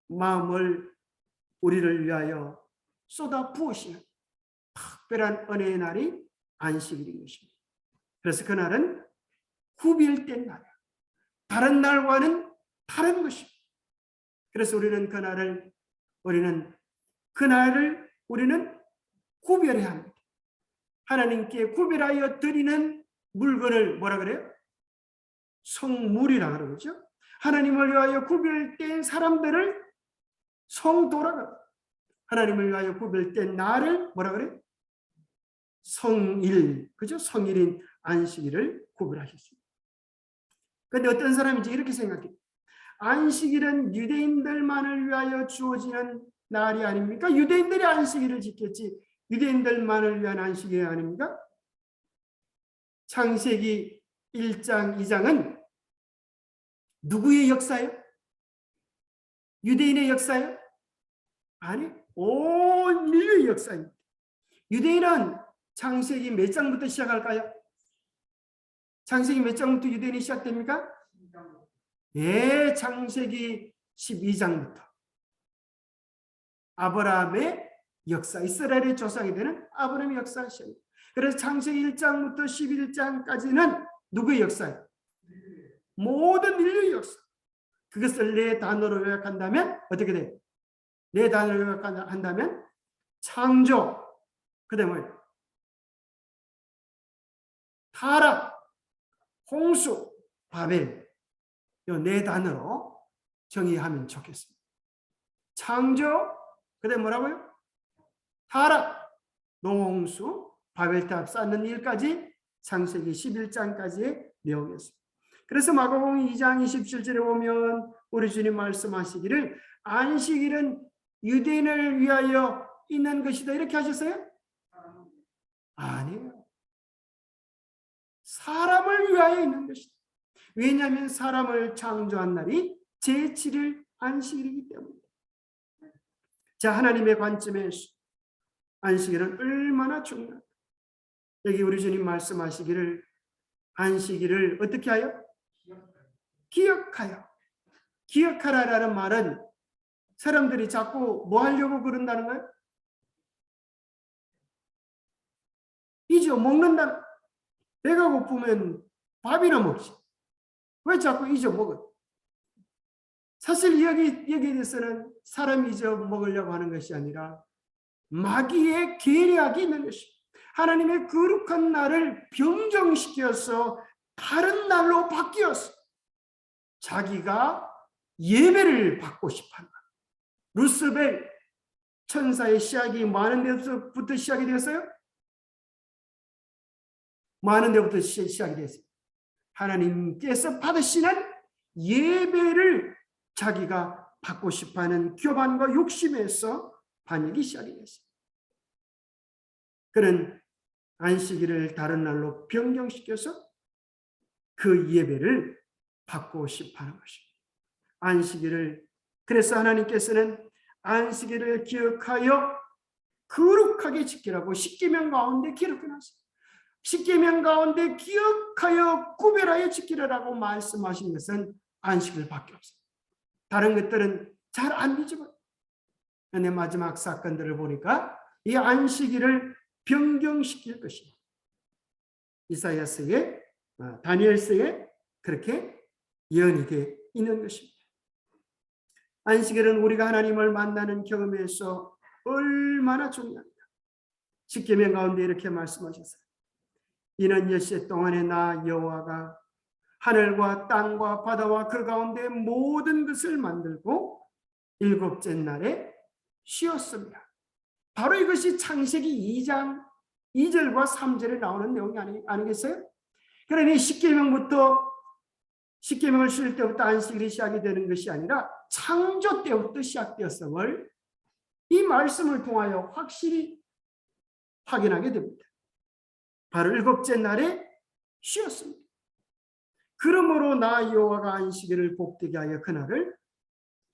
마음을 우리를 위하여 쏟아 부으시는 특별한 은혜의 날이 안식일인 것입니다. 그래서 그날은 구별된 날이에요. 다른 날과는 다른 것입니다. 그래서 우리는 우리는 구별해야 합니다. 하나님께 구별하여 드리는 물건을 뭐라 그래요? 성물이라 그러죠. 하나님을 위하여 구별된 사람들을 성도라고, 하나님을 위하여 구별된 날을 뭐라 그래요? 성일, 그죠? 성일인 안식일을 구별하셨습니다. 그런데 어떤 사람인지 이렇게 생각해요. 안식일은 유대인들만을 위하여 주어지는 날이 아닙니까? 유대인들이 안식일을 지켰지 유대인들만을 위한 안식일이 아닙니까? 창세기 1장 2장은 누구의 역사예요? 유대인의 역사예요? 아니, 온 인류의 역사입니다. 유대인은 창세기 몇 장부터 시작할까요? 창세기 몇 장부터 유대인이 시작됩니까? 예, 창세기 12장부터 아브라함의 역사, 이스라엘의 조상이 되는 아브라함의 역사가 시작합니다. 그래서 창세기 1장부터 11장까지는 누구의 역사예요? 모든 인류의 역사. 그것을 네 단어로 요약한다면 어떻게 돼요? 네 단어로 요약한다면 창조, 그 다음에 타락, 홍수, 바벨, 이 네 단어로 정의하면 좋겠습니다. 창조, 그 다음에 뭐라고요? 타락, 농홍수, 바벨탑 쌓는 일까지 창세기 11장까지의 내용이었습니다. 그래서 마가복음 2장 27절에 보면 우리 주님 말씀하시기를 안식일은 유대인을 위하여 있는 것이다 이렇게 하셨어요? 아니에요. 사람을 위하여 있는 것이다. 왜냐하면 사람을 창조한 날이 제7일 안식일이기 때문입니다. 자, 하나님의 관점에서 안식일은 얼마나 중요한가. 여기 우리 주님 말씀하시기를 안식일을 어떻게 하여? 기억하여. 기억하라라는 말은 사람들이 자꾸 뭐 하려고 그런다는 거예요? 잊어 먹는다. 배가 고프면 밥이나 먹지. 왜 자꾸 잊어 먹어? 사실 여기에 대해서는 사람이 잊어 먹으려고 하는 것이 아니라 마귀의 계략이 있는 것입니다. 하나님의 거룩한 날을 변경시켜서 다른 날로 바뀌어서 자기가 예배를 받고 싶어한다. 루스벨 천사의 시작이 많은 데부터 시작이 되었어요? 많은 데부터 시작이 됐어요. 하나님께서 받으시는 예배를 자기가 받고 싶어하는 교만과 욕심에서 반역이 시작이 됐어요. 그는 안식일을 다른 날로 변경시켜서 그 예배를 받고 싶어하는 것입니다. 안식일을, 그래서 하나님께서는 안식일을 기억하여 거룩하게 지키라고 십계명 가운데 기록해놨어요. 십계명 가운데 기억하여 구별하여 지키라고 말씀하신 것은 안식일밖에 없어요. 다른 것들은 잘 안 뒤집어요. 그런데 마지막 사건들을 보니까 이 안식일을 변경시킬 것입니다. 이사야서에, 다니엘서에 그렇게 예언이 되어 있는 것입니다. 안식일은 우리가 하나님을 만나는 경험에서 얼마나 중요합니다. 십계명 가운데 이렇게 말씀하셨어요. 이는 엿새 동안에 나 여호와가 하늘과 땅과 바다와 그 가운데 모든 것을 만들고 일곱째 날에 쉬었습니다. 바로 이것이 창세기 2장 2절과 3절에 나오는 내용이 아니겠어요? 그러니 십계명을 쉴 때부터 안식일이 시작이 되는 것이 아니라 창조 때부터 시작되었음을 이 말씀을 통하여 확실히 확인하게 됩니다. 바로 일곱째 날에 쉬었습니다. 그러므로 나 여호와가 안식일을 복되게 하여 그날을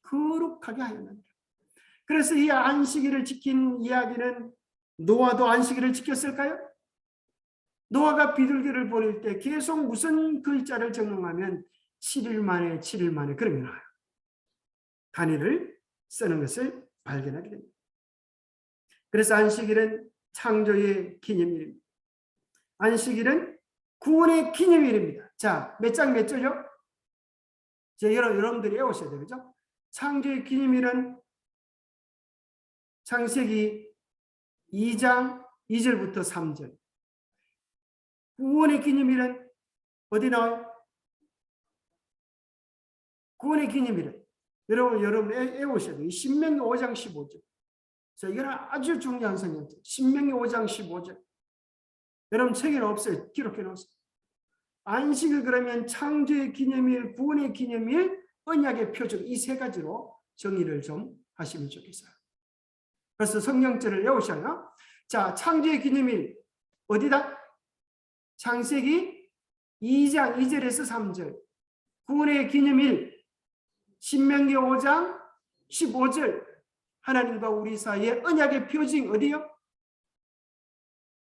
거룩하게 하였느니라. 그래서 이 안식일을 지킨 이야기는 노아도 안식일을 지켰을까요? 노아가 비둘기를 보낼 때 계속 무슨 글자를 적용하면 7일 만에 그런 게 나와요. 단위를 쓰는 것을 발견하게 됩니다. 그래서 안식일은 창조의 기념일입니다. 안식일은 구원의 기념일입니다. 자, 몇 장 몇 절요? 여러분들이 외우셔야 되죠? 창조의 기념일은 창세기 2장 2절부터 3절. 구원의 기념일은 어디 나와요? 구원의 기념일은 여러분 외우셔야 돼요. 신명기 5장 15절. 자, 이건 아주 중요한 성경입니다. 신명기 5장 15절. 여러분 책에는 없어요. 기록해 놓으세요. 안식을 그러면 창조의 기념일, 구원의 기념일, 언약의 표적 이 세 가지로 정의를 좀 하시면 좋겠어요. 그래서 성경절을 외우셔요. 자, 창조의 기념일 어디다? 창세기 2장 2절에서 3절. 구원의 기념일 신명기 5장 15절. 하나님과 우리 사이의 언약의 표징 어디요?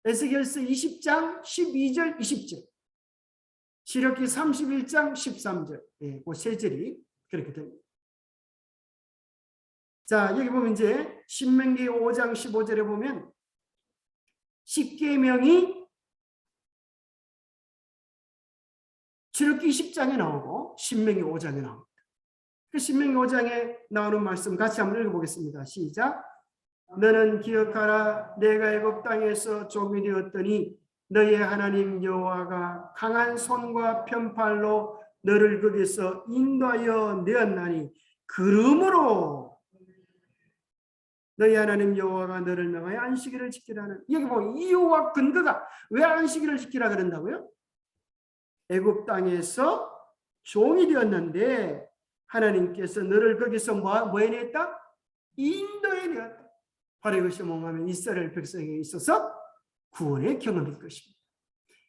에스겔서 20장 12절 20절. 시력기 31장 13절. 그 세 절이 그렇게 됩니다. 자, 여기 보면 이제 신명기 5장 15절에 보면 십계명이 출애굽기 10장에 나오고 신명기 5장에 나옵니다. 그 신명기 5장에 나오는 말씀 같이 한번 읽어보겠습니다. 시작. 너는 기억하라. 내가 애굽 땅에서 종이 되었더니 너의 하나님 여호와가 강한 손과 편팔로 너를 거기서 인도하여 내었나니 그러므로 너희 하나님 여호와가 너를 명하여 안식일을 지키라는, 여기 보면 이유와 근거가 왜 안식일을 지키라 그런다고요? 애굽 땅에서 종이 되었는데 하나님께서 너를 거기서 뭐 해냈다? 인도해 내었다. 바로 이것이 뭔가면 이스라엘 백성에게 있어서 구원의 경험일 것입니다.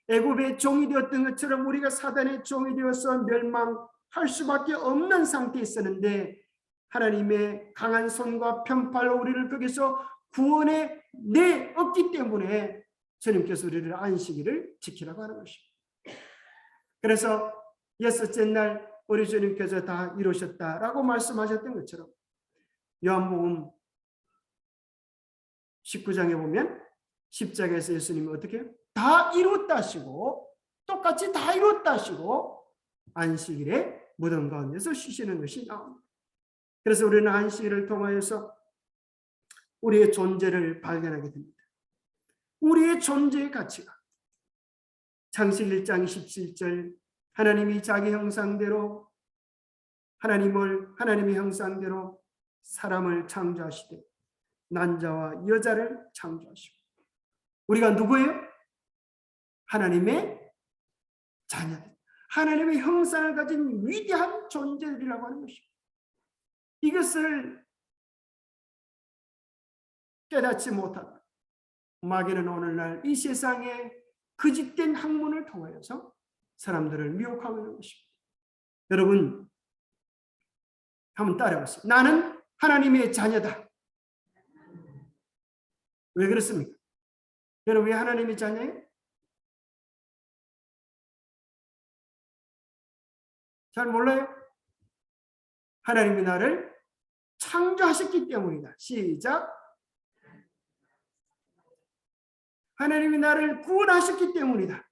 애굽의 종이 되었던 것처럼 우리가 사단의 종이 되어서 멸망할 수밖에 없는 상태에 있었는데 하나님의 강한 손과 편팔로 우리를 거기서 구원해 내었기 때문에 주님께서 우리를 안식일을 지키라고 하는 것입니다. 그래서 여섯째 날 우리 주님께서 다 이루셨다라고 말씀하셨던 것처럼 요한복음 19장에 보면 십자가에서 예수님이 어떻게 해요? 다 이뤘다 하시고 똑같이 다 이뤘다 하시고 안식일에 무덤 가운데서 쉬시는 것이 나옵니다. 그래서 우리는 안식일을 통하여서 우리의 존재를 발견하게 됩니다. 우리의 존재의 가치가 창세기 1장 27절 하나님이 자기 형상대로 하나님의 형상대로 사람을 창조하시되 남자와 여자를 창조하시고 우리가 누구예요? 하나님의 자녀들, 하나님의 형상을 가진 위대한 존재들이라고 하는 것입니다. 이것을 깨닫지 못한 마귀는 오늘날 이 세상에 거짓된 학문을 통하여서 사람들을 미혹하고 있는 것입니다. 여러분 한번 따라해보세요. 나는 하나님의 자녀다. 왜 그렇습니까? 여러분 왜 하나님의 자녀예요? 잘 몰라요? 하나님이 나를 창조하셨기 때문이다. 시작. 하나님이 나를 구원하셨기 때문이다.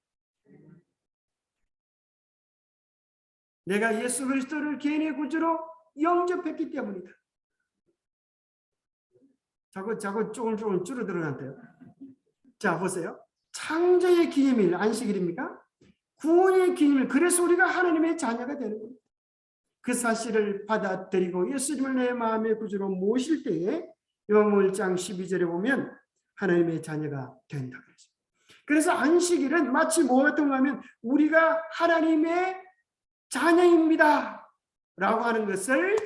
내가 예수 그리스도를 개인의 구주로 영접했기 때문이다. 자꾸 조금 줄어들어간대요. 자 보세요. 창조의 기념일 안식일입니까? 구원의 기념일. 그래서 우리가 하나님의 자녀가 되는 겁니다. 그 사실을 받아들이고 예수님을 내 마음의 구주로 모실 때에 요한복음 1장 12절에 보면 하나님의 자녀가 된다 그랬어요. 그래서 안식일은 마치 뭐 같은 거 하면 우리가 하나님의 자녀입니다 라고 하는 것을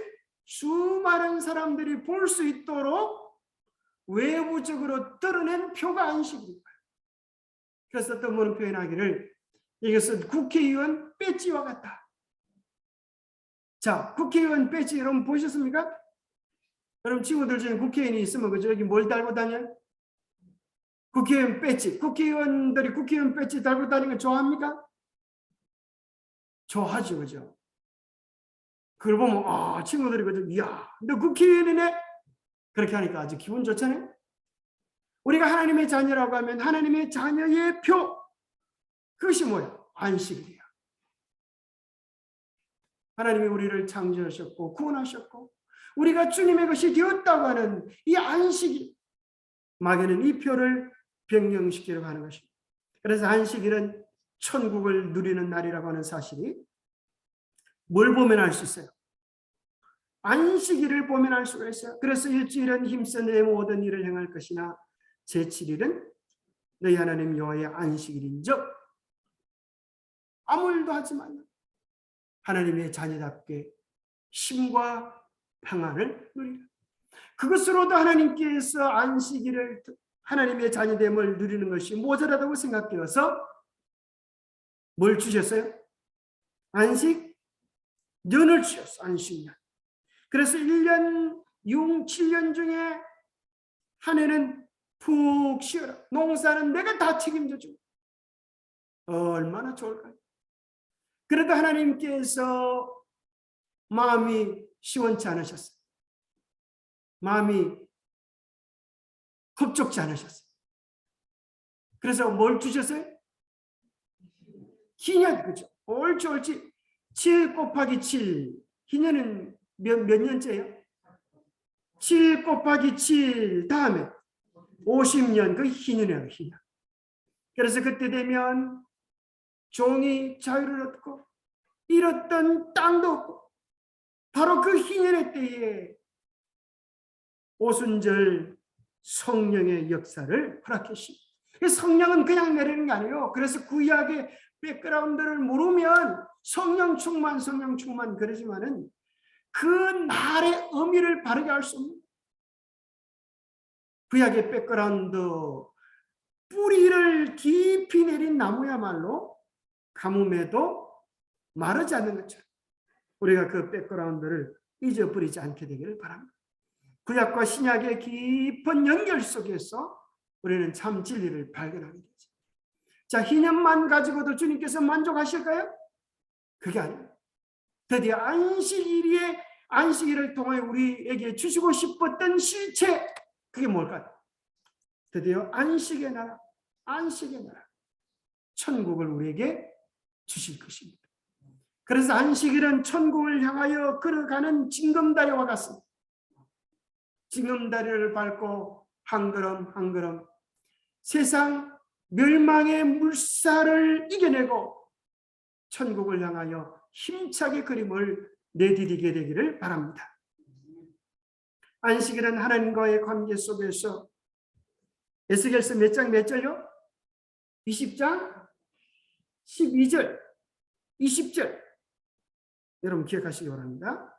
수많은 사람들이 볼 수 있도록 외부적으로 드러낸 표가 안식일입니다. 그래서 어떤 분은 표현하기를 이것은 국회의원 배지와 같다. 자, 국회의원 배지 여러분 보셨습니까? 여러분 친구들 중에 국회의원이 있으면 그죠? 여기 뭘 달고 다녀요? 국회의원 배지. 국회의원들이 국회의원 배지 달고 다니는 거 좋아합니까? 좋아하죠, 그죠? 그걸 보면 친구들이 그죠? 이야, 너 국회의원이네? 그렇게 하니까 아주 기분 좋잖아요. 우리가 하나님의 자녀라고 하면 하나님의 자녀의 표. 그것이 뭐예요? 안식일이야. 하나님이 우리를 창조하셨고 구원하셨고 우리가 주님의 것이 되었다고 하는 이 안식일. 마귀는 이 표를 변경시키려고 하는 것입니다. 그래서 안식일은 천국을 누리는 날이라고 하는 사실이 뭘 보면 알 수 있어요? 안식일을 보면 알 수가 있어요. 그래서 일주일은 힘써 내 모든 일을 행할 것이나 제7일은 너희 하나님 여호와의 안식일인즉 아무 일도 하지 말라. 하나님의 자녀답게 쉼과 평안을 누리라. 그것으로도 하나님께서 안식일을 하나님의 자녀됨을 누리는 것이 모자라다고 생각되어서 뭘 주셨어요? 안식 년을 주셨어. 안식년. 그래서 1년 7년 중에 한 해는 푹 쉬어라. 농사는 내가 다 책임져 주고 얼마나 좋을까요? 그래도 하나님께서 마음이 시원치 않으셨어요. 마음이 흡족지 않으셨어요. 그래서 뭘 주셨어요? 희년, 그죠? 옳지. 7 곱하기 7. 희년은 몇 년째예요? 7 곱하기 7 다음에 50년, 그 희년이에요, 희년. 그래서 그때 되면 종이 자유를 얻고 잃었던 땅도 얻고 바로 그 희년의 때에 오순절 성령의 역사를 허락하십니다. 성령은 그냥 내리는 게 아니에요. 그래서 구약의 백그라운드를 모르면 성령 충만 그러지만은 그 날의 의미를 바르게 알 수 없는 구약의 백그라운드 뿌리를 깊이 내린 나무야말로 가뭄에도 마르지 않는 것처럼 우리가 그 백그라운드를 잊어버리지 않게 되기를 바랍니다. 구약과 신약의 깊은 연결 속에서 우리는 참 진리를 발견하게 되죠. 자, 희년만 가지고도 주님께서 만족하실까요? 그게 아니에요. 드디어 안식일을 통해 우리에게 주시고 싶었던 실체, 그게 뭘까요? 드디어 안식의 나라, 천국을 우리에게 주실 것입니다. 그래서 안식일은 천국을 향하여 걸어가는 징검다리와 같습니다. 징검다리를 밟고 한 걸음 한 걸음 세상 멸망의 물살을 이겨내고 천국을 향하여 힘차게 걸음을 내디디게 되기를 바랍니다. 안식일은 하나님과의 관계 속에서 에스겔서 몇 장 몇 절요? 20장 12절 20절 여러분 기억하시기 바랍니다.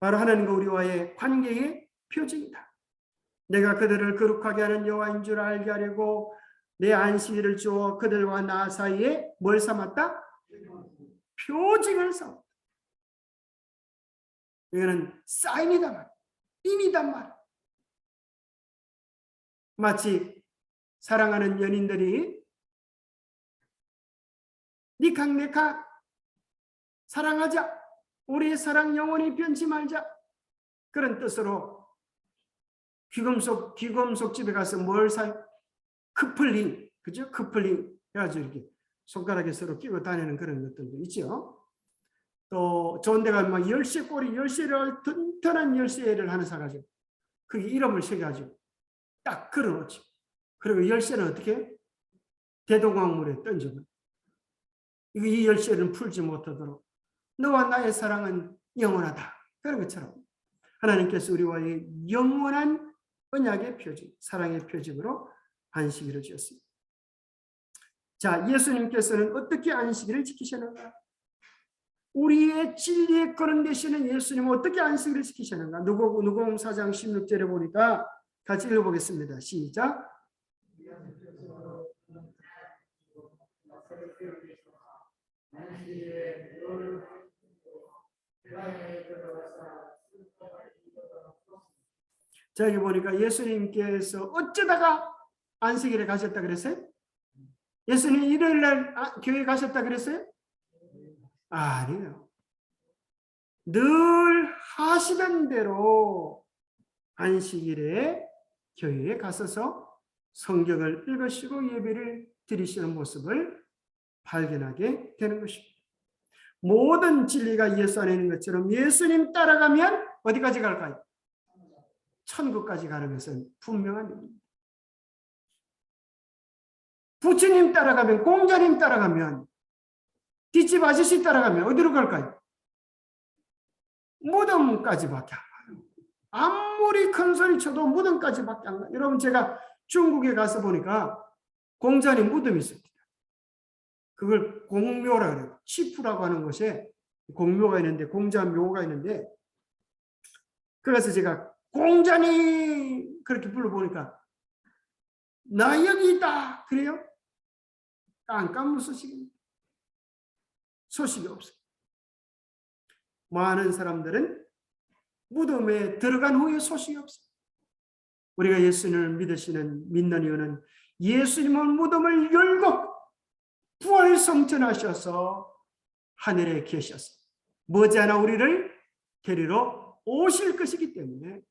바로 하나님과 우리와의 관계의 표징이다. 내가 그들을 거룩하게 하는 여호와인 줄 알게 하려고 내 안식일을 주어 그들과 나 사이에 뭘 삼았다? 표징을 삼았다. 이거는 사인이단 말이야. 인이단 말이야. 마치 사랑하는 연인들이 니캉 내캉 사랑하자. 우리의 사랑 영원히 변치 말자. 그런 뜻으로 귀금속 집에 가서 뭘 사요? 커플링, 그죠? 커플링 해가지고 이렇게 손가락에 서로 끼고 다니는 그런 것들도 있죠. 또 좋은 데 가면 막 열쇠 꼬리, 열쇠를 튼튼한 열쇠를 하나 사가지고 그게 이름을 새가지고 딱 걸어놓지. 그리고 열쇠는 어떻게? 대동강물에 던져버려. 이 열쇠는 풀지 못하도록 너와 나의 사랑은 영원하다. 그런 것처럼 하나님께서 우리와의 영원한 언약의 표징, 사랑의 표징으로 안식일을 지었습니다. 자, 예수님께서는 어떻게 안식일을 지키셨는가? 우리의 진리의 근원 되시는 예수님은 어떻게 안식일을 지키셨는가? 누가복음 4장 16절에 보니까 같이 읽어보겠습니다. 시작. 자, 여기 보니까 예수님께서 어쩌다가 안식일에 가셨다 그랬어요? 예수님 일요일 날 교회 가셨다 그랬어요? 아니에요. 늘 하시던 대로 안식일에 교회에 가셔서 성경을 읽으시고 예배를 드리시는 모습을 발견하게 되는 것입니다. 모든 진리가 예수 안에 있는 것처럼 예수님 따라가면 어디까지 갈까요? 천국까지 가는 것은 분명한 일입니다. 부처님 따라가면, 공자님 따라가면, 뒷집 아저씨 따라가면 어디로 갈까요? 무덤까지밖에 안 가요. 아무리 큰 소리 쳐도 무덤까지밖에 안 가요. 여러분, 제가 중국에 가서 보니까 공자님 무덤이 있습니다. 그걸 공묘라 그래요. 치푸라고 하는 곳에 공묘가 있는데, 공자묘가 있는데, 그래서 제가 공자님 그렇게 불러보니까 나 여기 있다 그래요? 깜깜한 소식입니다. 소식이 없어요. 많은 사람들은 무덤에 들어간 후에 소식이 없어요. 우리가 예수님을 믿는 이유는 예수님은 무덤을 열고 부활성천하셔서 하늘에 계셔서 머지않아 우리를 데리러 오실 것이기 때문에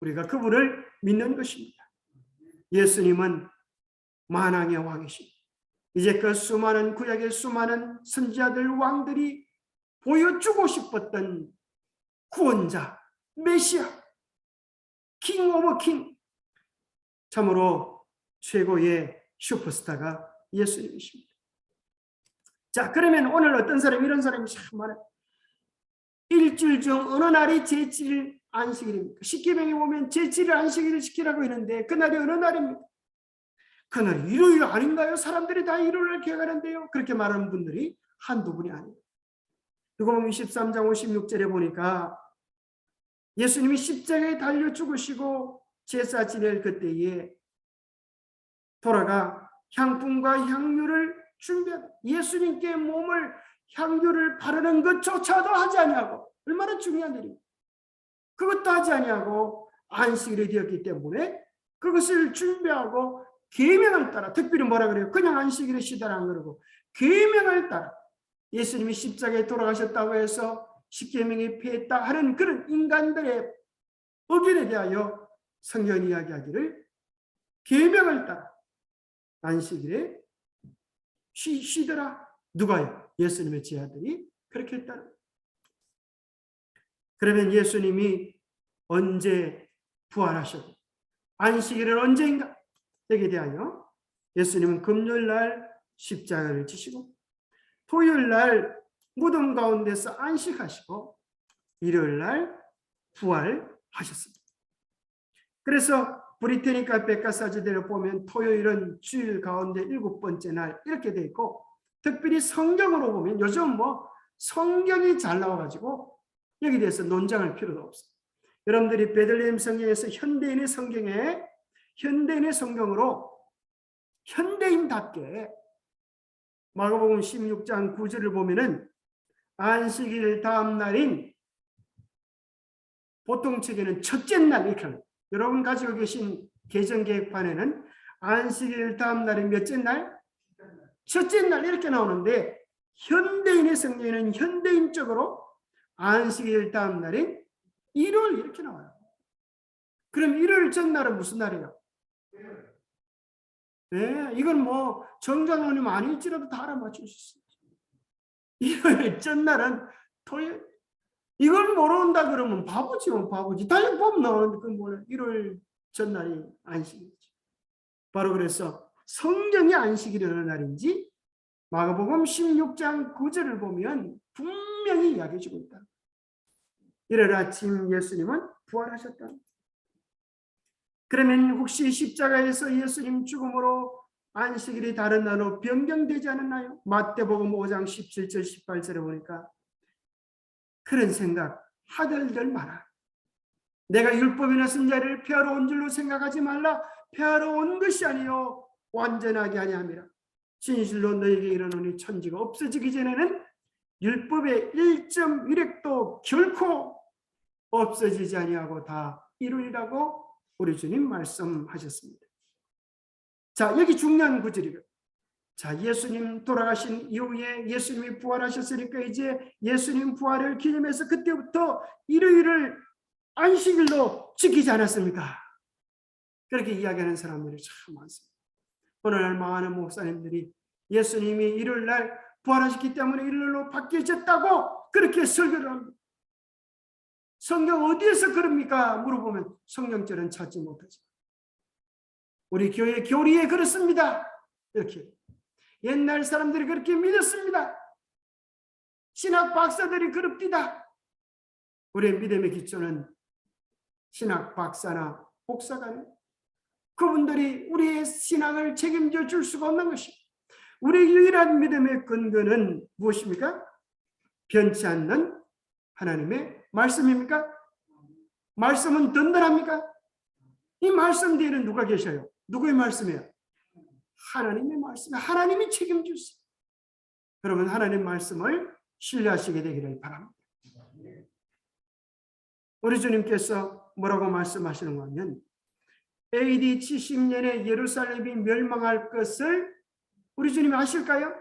우리가 그분을 믿는 것입니다. 예수님은 만왕의 왕이십니다. 이제 그 수많은 구약의 수많은 선지자들 왕들이 보여주고 싶었던 구원자, 메시아, 킹 오브 킹, 참으로 최고의 슈퍼스타가 예수님이십니다. 자, 그러면 오늘 어떤 사람이 이런 사람이 참 많아요. 일주일 중 어느 날이 제7일 안식일입니까? 십계명에 보면 제7일 안식일을 지키라고 했는데 그날이 어느 날입니까? 그날 일요일 아닌가요? 사람들이 다 일요일을 기억하는데요. 그렇게 말하는 분들이 한두 분이 아니에요. 누가복음 23장 56절에 보니까 예수님이 십자가에 달려 죽으시고 제사 지낼 그때에 돌아가 향품과 향유를 준비하다. 예수님께 몸을 향유를 바르는 것조차도 하지 아니하고, 얼마나 중요한 일입니까? 그것도 하지 아니하고 안식일이 되었기 때문에 그것을 준비하고 계명을 따라, 특별히 뭐라 그래요? 그냥 안식일에 쉬다라 안 그러고 계명을 따라 예수님이 십자가에 돌아가셨다고 해서 십계명이 폐했다 하는 그런 인간들의 의견에 대하여 성경이 이야기하기를 계명을 따라 안식일에 쉬더라. 누가요? 예수님의 제자들이 그렇게 했다는 거예요. 그러면 예수님이 언제 부활하셨고 안식일은 언제인가? 여기에 대하여 예수님은 금요일 날 십자가를 지시고 토요일 날 무덤 가운데서 안식하시고 일요일 날 부활하셨습니다. 그래서 브리테니카 백과사전대로 보면 토요일은 주일 가운데 7번째 날 이렇게 돼 있고, 특별히 성경으로 보면 요즘 뭐 성경이 잘 나와가지고 여기에 대해서 논쟁할 필요도 없어요. 여러분들이 베들레헴 성경에서 현대인의 성경에 현대인의 성경으로 현대인답게 마가복음 16장 9절을 보면은 안식일 다음 날인 보통 책에는 첫째 날 이렇게 합니다. 여러분 가지고 계신 개정계획판에는 안식일 다음 날이 몇째 날? 첫째 날 이렇게 나오는데 현대인의 성경에는 현대인적으로 안식일 다음 날인 일요일 이렇게 나와요. 그럼 일요일 전날은 무슨 날이에요? 네, 이건 뭐 정장로님 아닐지라도 다 알아맞힐 수 있어요. 일요일 전날은 토요일. 이걸 모른다 그러면 바보지 뭐 바보지. 당연히 법 나오는데 그건 몰라. 일요일 전날이 안식이지. 바로 그래서 성경이 안식일이 어느 날인지 마가복음 16장 9절을 보면 분명히 이야기해 주고 있다. 이른 아침 예수님은 부활하셨다. 그러면 혹시 십자가에서 예수님 죽음으로 안식일이 다른 날로 변경되지 않았나요? 마태복음 5장 17절 18절에 보니까 그런 생각 하들들 마라. 내가 율법이나 선자를 폐하러 온 줄로 생각하지 말라. 폐하러 온 것이 아니요 완전하게 아니함이라. 진실로 너에게 이르노니 천지가 없어지기 전에는 율법의 1.1획도 결코 없어지지 아니하고 다 이루리라고 우리 주님 말씀하셨습니다. 자, 여기 중요한 구절이에요. 자, 예수님 돌아가신 이후에 예수님이 부활하셨으니까 이제 예수님 부활을 기념해서 그때부터 일요일을 안식일로 지키지 않았습니까? 그렇게 이야기하는 사람들이 참 많습니다. 오늘날 많은 목사님들이 예수님이 일요일 날 부활하셨기 때문에 일요일로 바뀌어졌다고 그렇게 설교를 합니다. 성경 어디에서 그럽니까? 물어보면 성경절은 찾지 못하죠. 우리 교회 교리에 그렇습니다. 이렇게 옛날 사람들이 그렇게 믿었습니다. 신학 박사들이 그럽디다. 우리의 믿음의 기초는 신학 박사나 목사가 그분들이 우리의 신앙을 책임져 줄 수가 없는 것입니다. 우리의 유일한 믿음의 근거는 무엇입니까? 변치 않는 하나님의 말씀입니까? 말씀은 든든합니까? 이 말씀 뒤에는 누가 계셔요? 누구의 말씀이에요? 하나님의 말씀. 하나님이 책임주세요. 여러분 하나님 말씀을 신뢰하시게 되기를 바랍니다. 우리 주님께서 뭐라고 말씀하시는가 하면 AD 70년에 예루살렘이 멸망할 것을 우리 주님이 아실까요?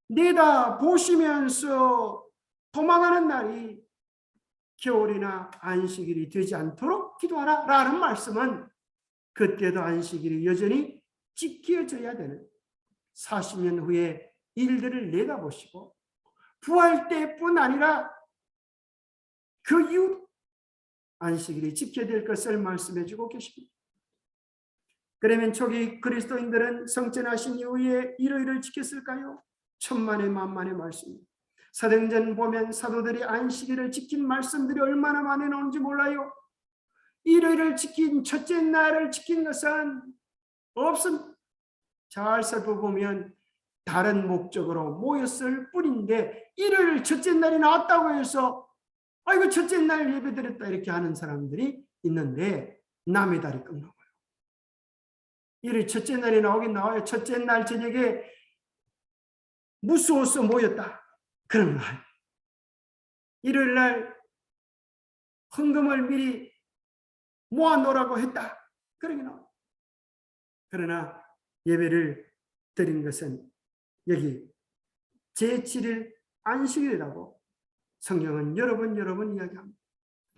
내다 보시면서 도망하는 날이 겨울이나 안식일이 되지 않도록 기도하라 라는 말씀은 그때도 안식일이 여전히 지켜져야 되는 40년 후에 일들을 내다보시고 부활 때뿐 아니라 그 이후 안식일이 지켜야 될 것을 말씀해 주고 계십니다. 그러면 초기 그리스도인들은 성전하신 이후에 일요일을 지켰을까요? 천만의 만만의 말씀입니다. 사도행전 보면 사도들이 안식일을 지킨 말씀들이 얼마나 많이 나오는지 몰라요. 일요일을 지킨 첫째 날을 지킨 것은 없습니다. 잘 살펴보면 다른 목적으로 모였을 뿐인데 일요일 첫째 날이 나왔다고 해서 아이고 첫째 날 예배드렸다 이렇게 하는 사람들이 있는데 남의 달이 끝나고요. 일요일 첫째 날이 나오긴 나와요. 첫째 날 저녁에 무서워서 모였다. 그런 말. 일요일 날 헌금을 미리 모아놓으라고 했다. 그러긴 나와요. 그러나 예배를 드린 것은 여기 제7일 안식일이라고 성경은 여러 번 이야기합니다.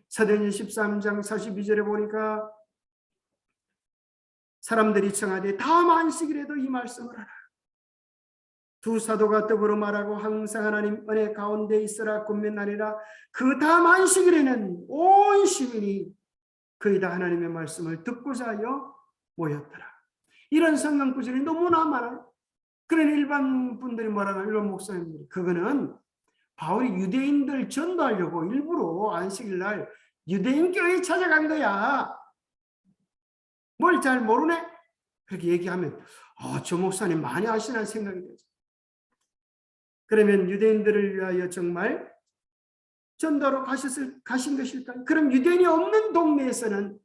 사도행전 13장 42절에 보니까 사람들이 청하되 다음 안식일에도 이 말씀을 하라. 두 사도가 더불어 말하고 항상 하나님 은혜 가운데 있으라 권면하리라. 그 다음 안식일에는 온 시민이 거의 다 하나님의 말씀을 듣고자 하여 모였더라. 이런 성경 구절이 너무나 많아요. 그런 일반 분들이 뭐라나 일반 목사님들이 그거는 바울이 유대인들 전도하려고 일부러 안식일 날 유대인 교회에 찾아간 거야. 뭘 잘 모르네? 그렇게 얘기하면 저 목사님 많이 아시는 생각이 되죠. 그러면 유대인들을 위하여 정말 전도하러 가신 것일까요? 그럼 유대인이 없는 동네에서는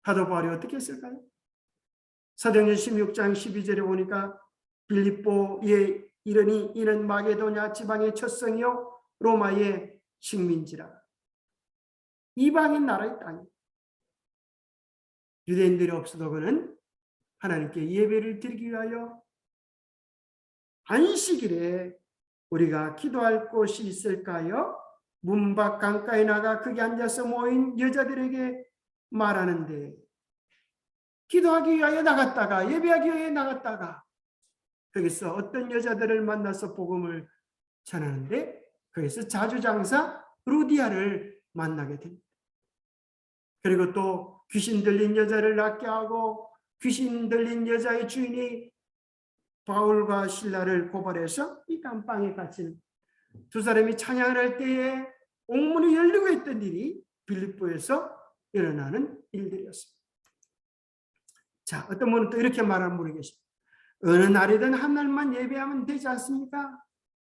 사도 바울이 어떻게 했을까요? 사도행전 16장 12절에 보니까 빌립보에 이르니 이는 마게도냐 지방의 첫성이요 로마의 식민지라. 이방인 나라의 땅. 유대인들이 없어도 그는 하나님께 예배를 드리기 위하여 안식일에 우리가 기도할 곳이 있을까요? 문 밖 강가에 나가 거기 앉아서 모인 여자들에게 말하는데 기도하기 위하여 나갔다가 예배하기 위하여 나갔다가 거기서 어떤 여자들을 만나서 복음을 전하는데 거기서 자주장사 루디아를 만나게 됩니다. 그리고 또 귀신 들린 여자를 낫게 하고 귀신 들린 여자의 주인이 바울과 실라를 고발해서 이 감방에 갇힌 두 사람이 찬양을 할 때에 옥문이 열리고 있던 일이 빌립보에서 일어나는 일들이었습니다. 자, 어떤 분은 또 이렇게 말하는 분이 계십니다. 어느 날이든 한 날만 예배하면 되지 않습니까?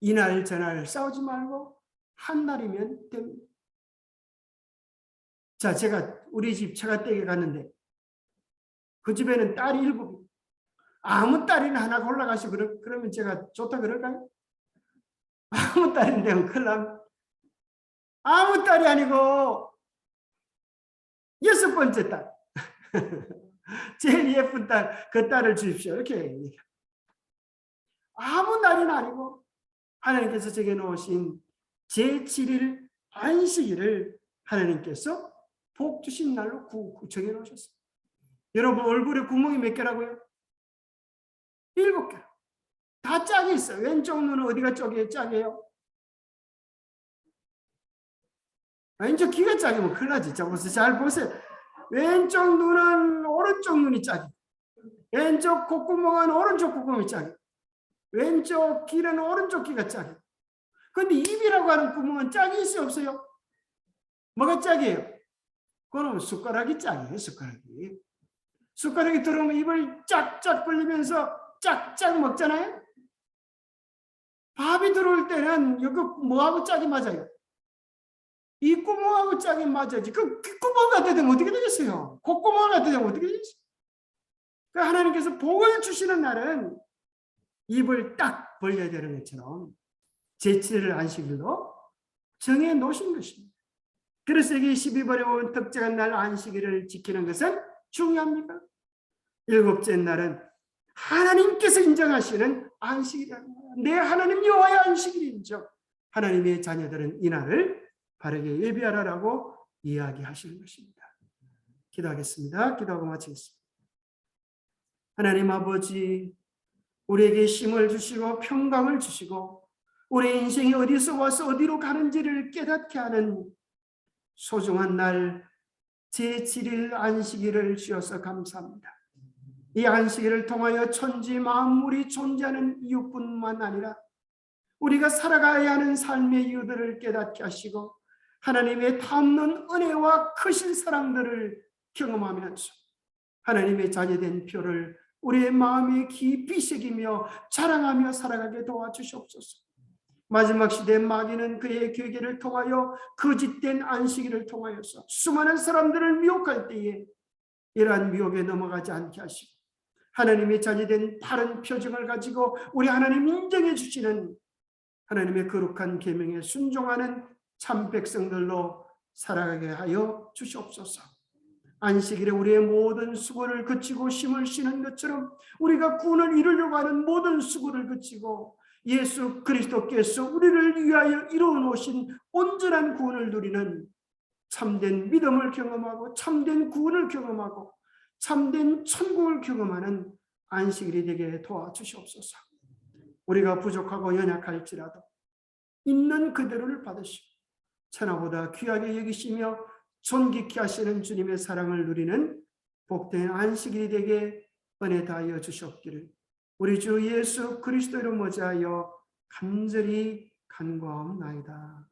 이날 저날 싸우지 말고 한 날이면 됩니다. 자, 제가 우리 집 처가댁에 갔는데 그 집에는 딸이 7. 아무 딸이나 하나 골라가시고 그러면 제가 좋다 그럴까요? 아무 딸인데 큰일 납니다. 아무 딸이 아니고 6번째 딸. 제일 예쁜 딸, 그 딸을 주십시오. 이렇게 얘기해요. 아무 날이나 아니고 하나님께서 제게 놓으신 제7일 안식일을 하나님께서 복 주신 날로 정해 놓으셨어요. 여러분 얼굴에 구멍이 몇 개라고요? 7개. 다 짝이 있어요. 왼쪽 눈은 어디가 짝이에요? 왼쪽 귀가 짝이면 큰일 나지. 잘 보세요. 왼쪽 눈은 오른쪽 눈이 짝이고 왼쪽 콧구멍은 오른쪽 콧구멍이 짝이고 왼쪽 귀는 오른쪽 귀가 짝이고 그런데 입이라고 하는 구멍은 짝이 있어요? 없어요? 뭐가 짝이에요? 그건 숟가락이 짝이에요. 숟가락이 들어오면 입을 짝짝 벌리면서 짝짝 먹잖아요. 밥이 들어올 때는 이거 뭐하고 짝이 맞아요? 이 구멍하고 짝이 맞아야지. 그 귓구멍 같아 되면 어떻게 되겠어요? 콧구멍 같아 되면 어떻게 되겠어요? 그러니까 하나님께서 복을 주시는 날은 입을 딱 벌려야 되는 것처럼 제7일 안식일로 정해 놓으신 것입니다. 그래서 여기 12절에 보면 특정한 날 안식일을 지키는 것은 중요합니까? 7째 날은 하나님께서 인정하시는 안식일이다. 내 하나님 여호와의 안식일인죠. 하나님의 자녀들은 이 날을 바르게 예비하라라고 이야기하시는 것입니다. 기도하겠습니다. 기도하고 마치겠습니다. 하나님 아버지, 우리에게 힘을 주시고 평강을 주시고 우리 인생이 어디서 와서 어디로 가는지를 깨닫게 하는 소중한 날 제7일 안식일을 주셔서 감사합니다. 이 안식일을 통하여 천지 만물이 존재하는 이유뿐만 아니라 우리가 살아가야 하는 삶의 이유들을 깨닫게 하시고 하나님의 탐는 은혜와 크신 사랑들을 경험하면서 하나님의 자녀된 표를 우리의 마음에 깊이 새기며 자랑하며 살아가게 도와주시옵소서. 마지막 시대 마귀는 그의 계계를 통하여 거짓된 안식일을 통하여서 수많은 사람들을 미혹할 때에 이러한 미혹에 넘어가지 않게 하시고 하나님의 자녀된 바른 표정을 가지고 우리 하나님 인정해 주시는 하나님의 거룩한 계명에 순종하는 참 백성들로 살아가게 하여 주시옵소서. 안식일에 우리의 모든 수고를 그치고 힘을 쉬는 것처럼 우리가 구원을 이루려고 하는 모든 수고를 그치고 예수 그리스도께서 우리를 위하여 이루어 놓으신 온전한 구원을 누리는 참된 믿음을 경험하고 참된 구원을 경험하고 참된 천국을 경험하는 안식일이 되게 도와주시옵소서. 우리가 부족하고 연약할지라도 있는 그대로를 받으시고 천하보다 귀하게 여기시며 존귀케 하시는 주님의 사랑을 누리는 복된 안식일이 되게 은혜 다하여 주시옵기를 우리 주 예수 그리스도 이름 모자하여 간절히 간구하옵나이다.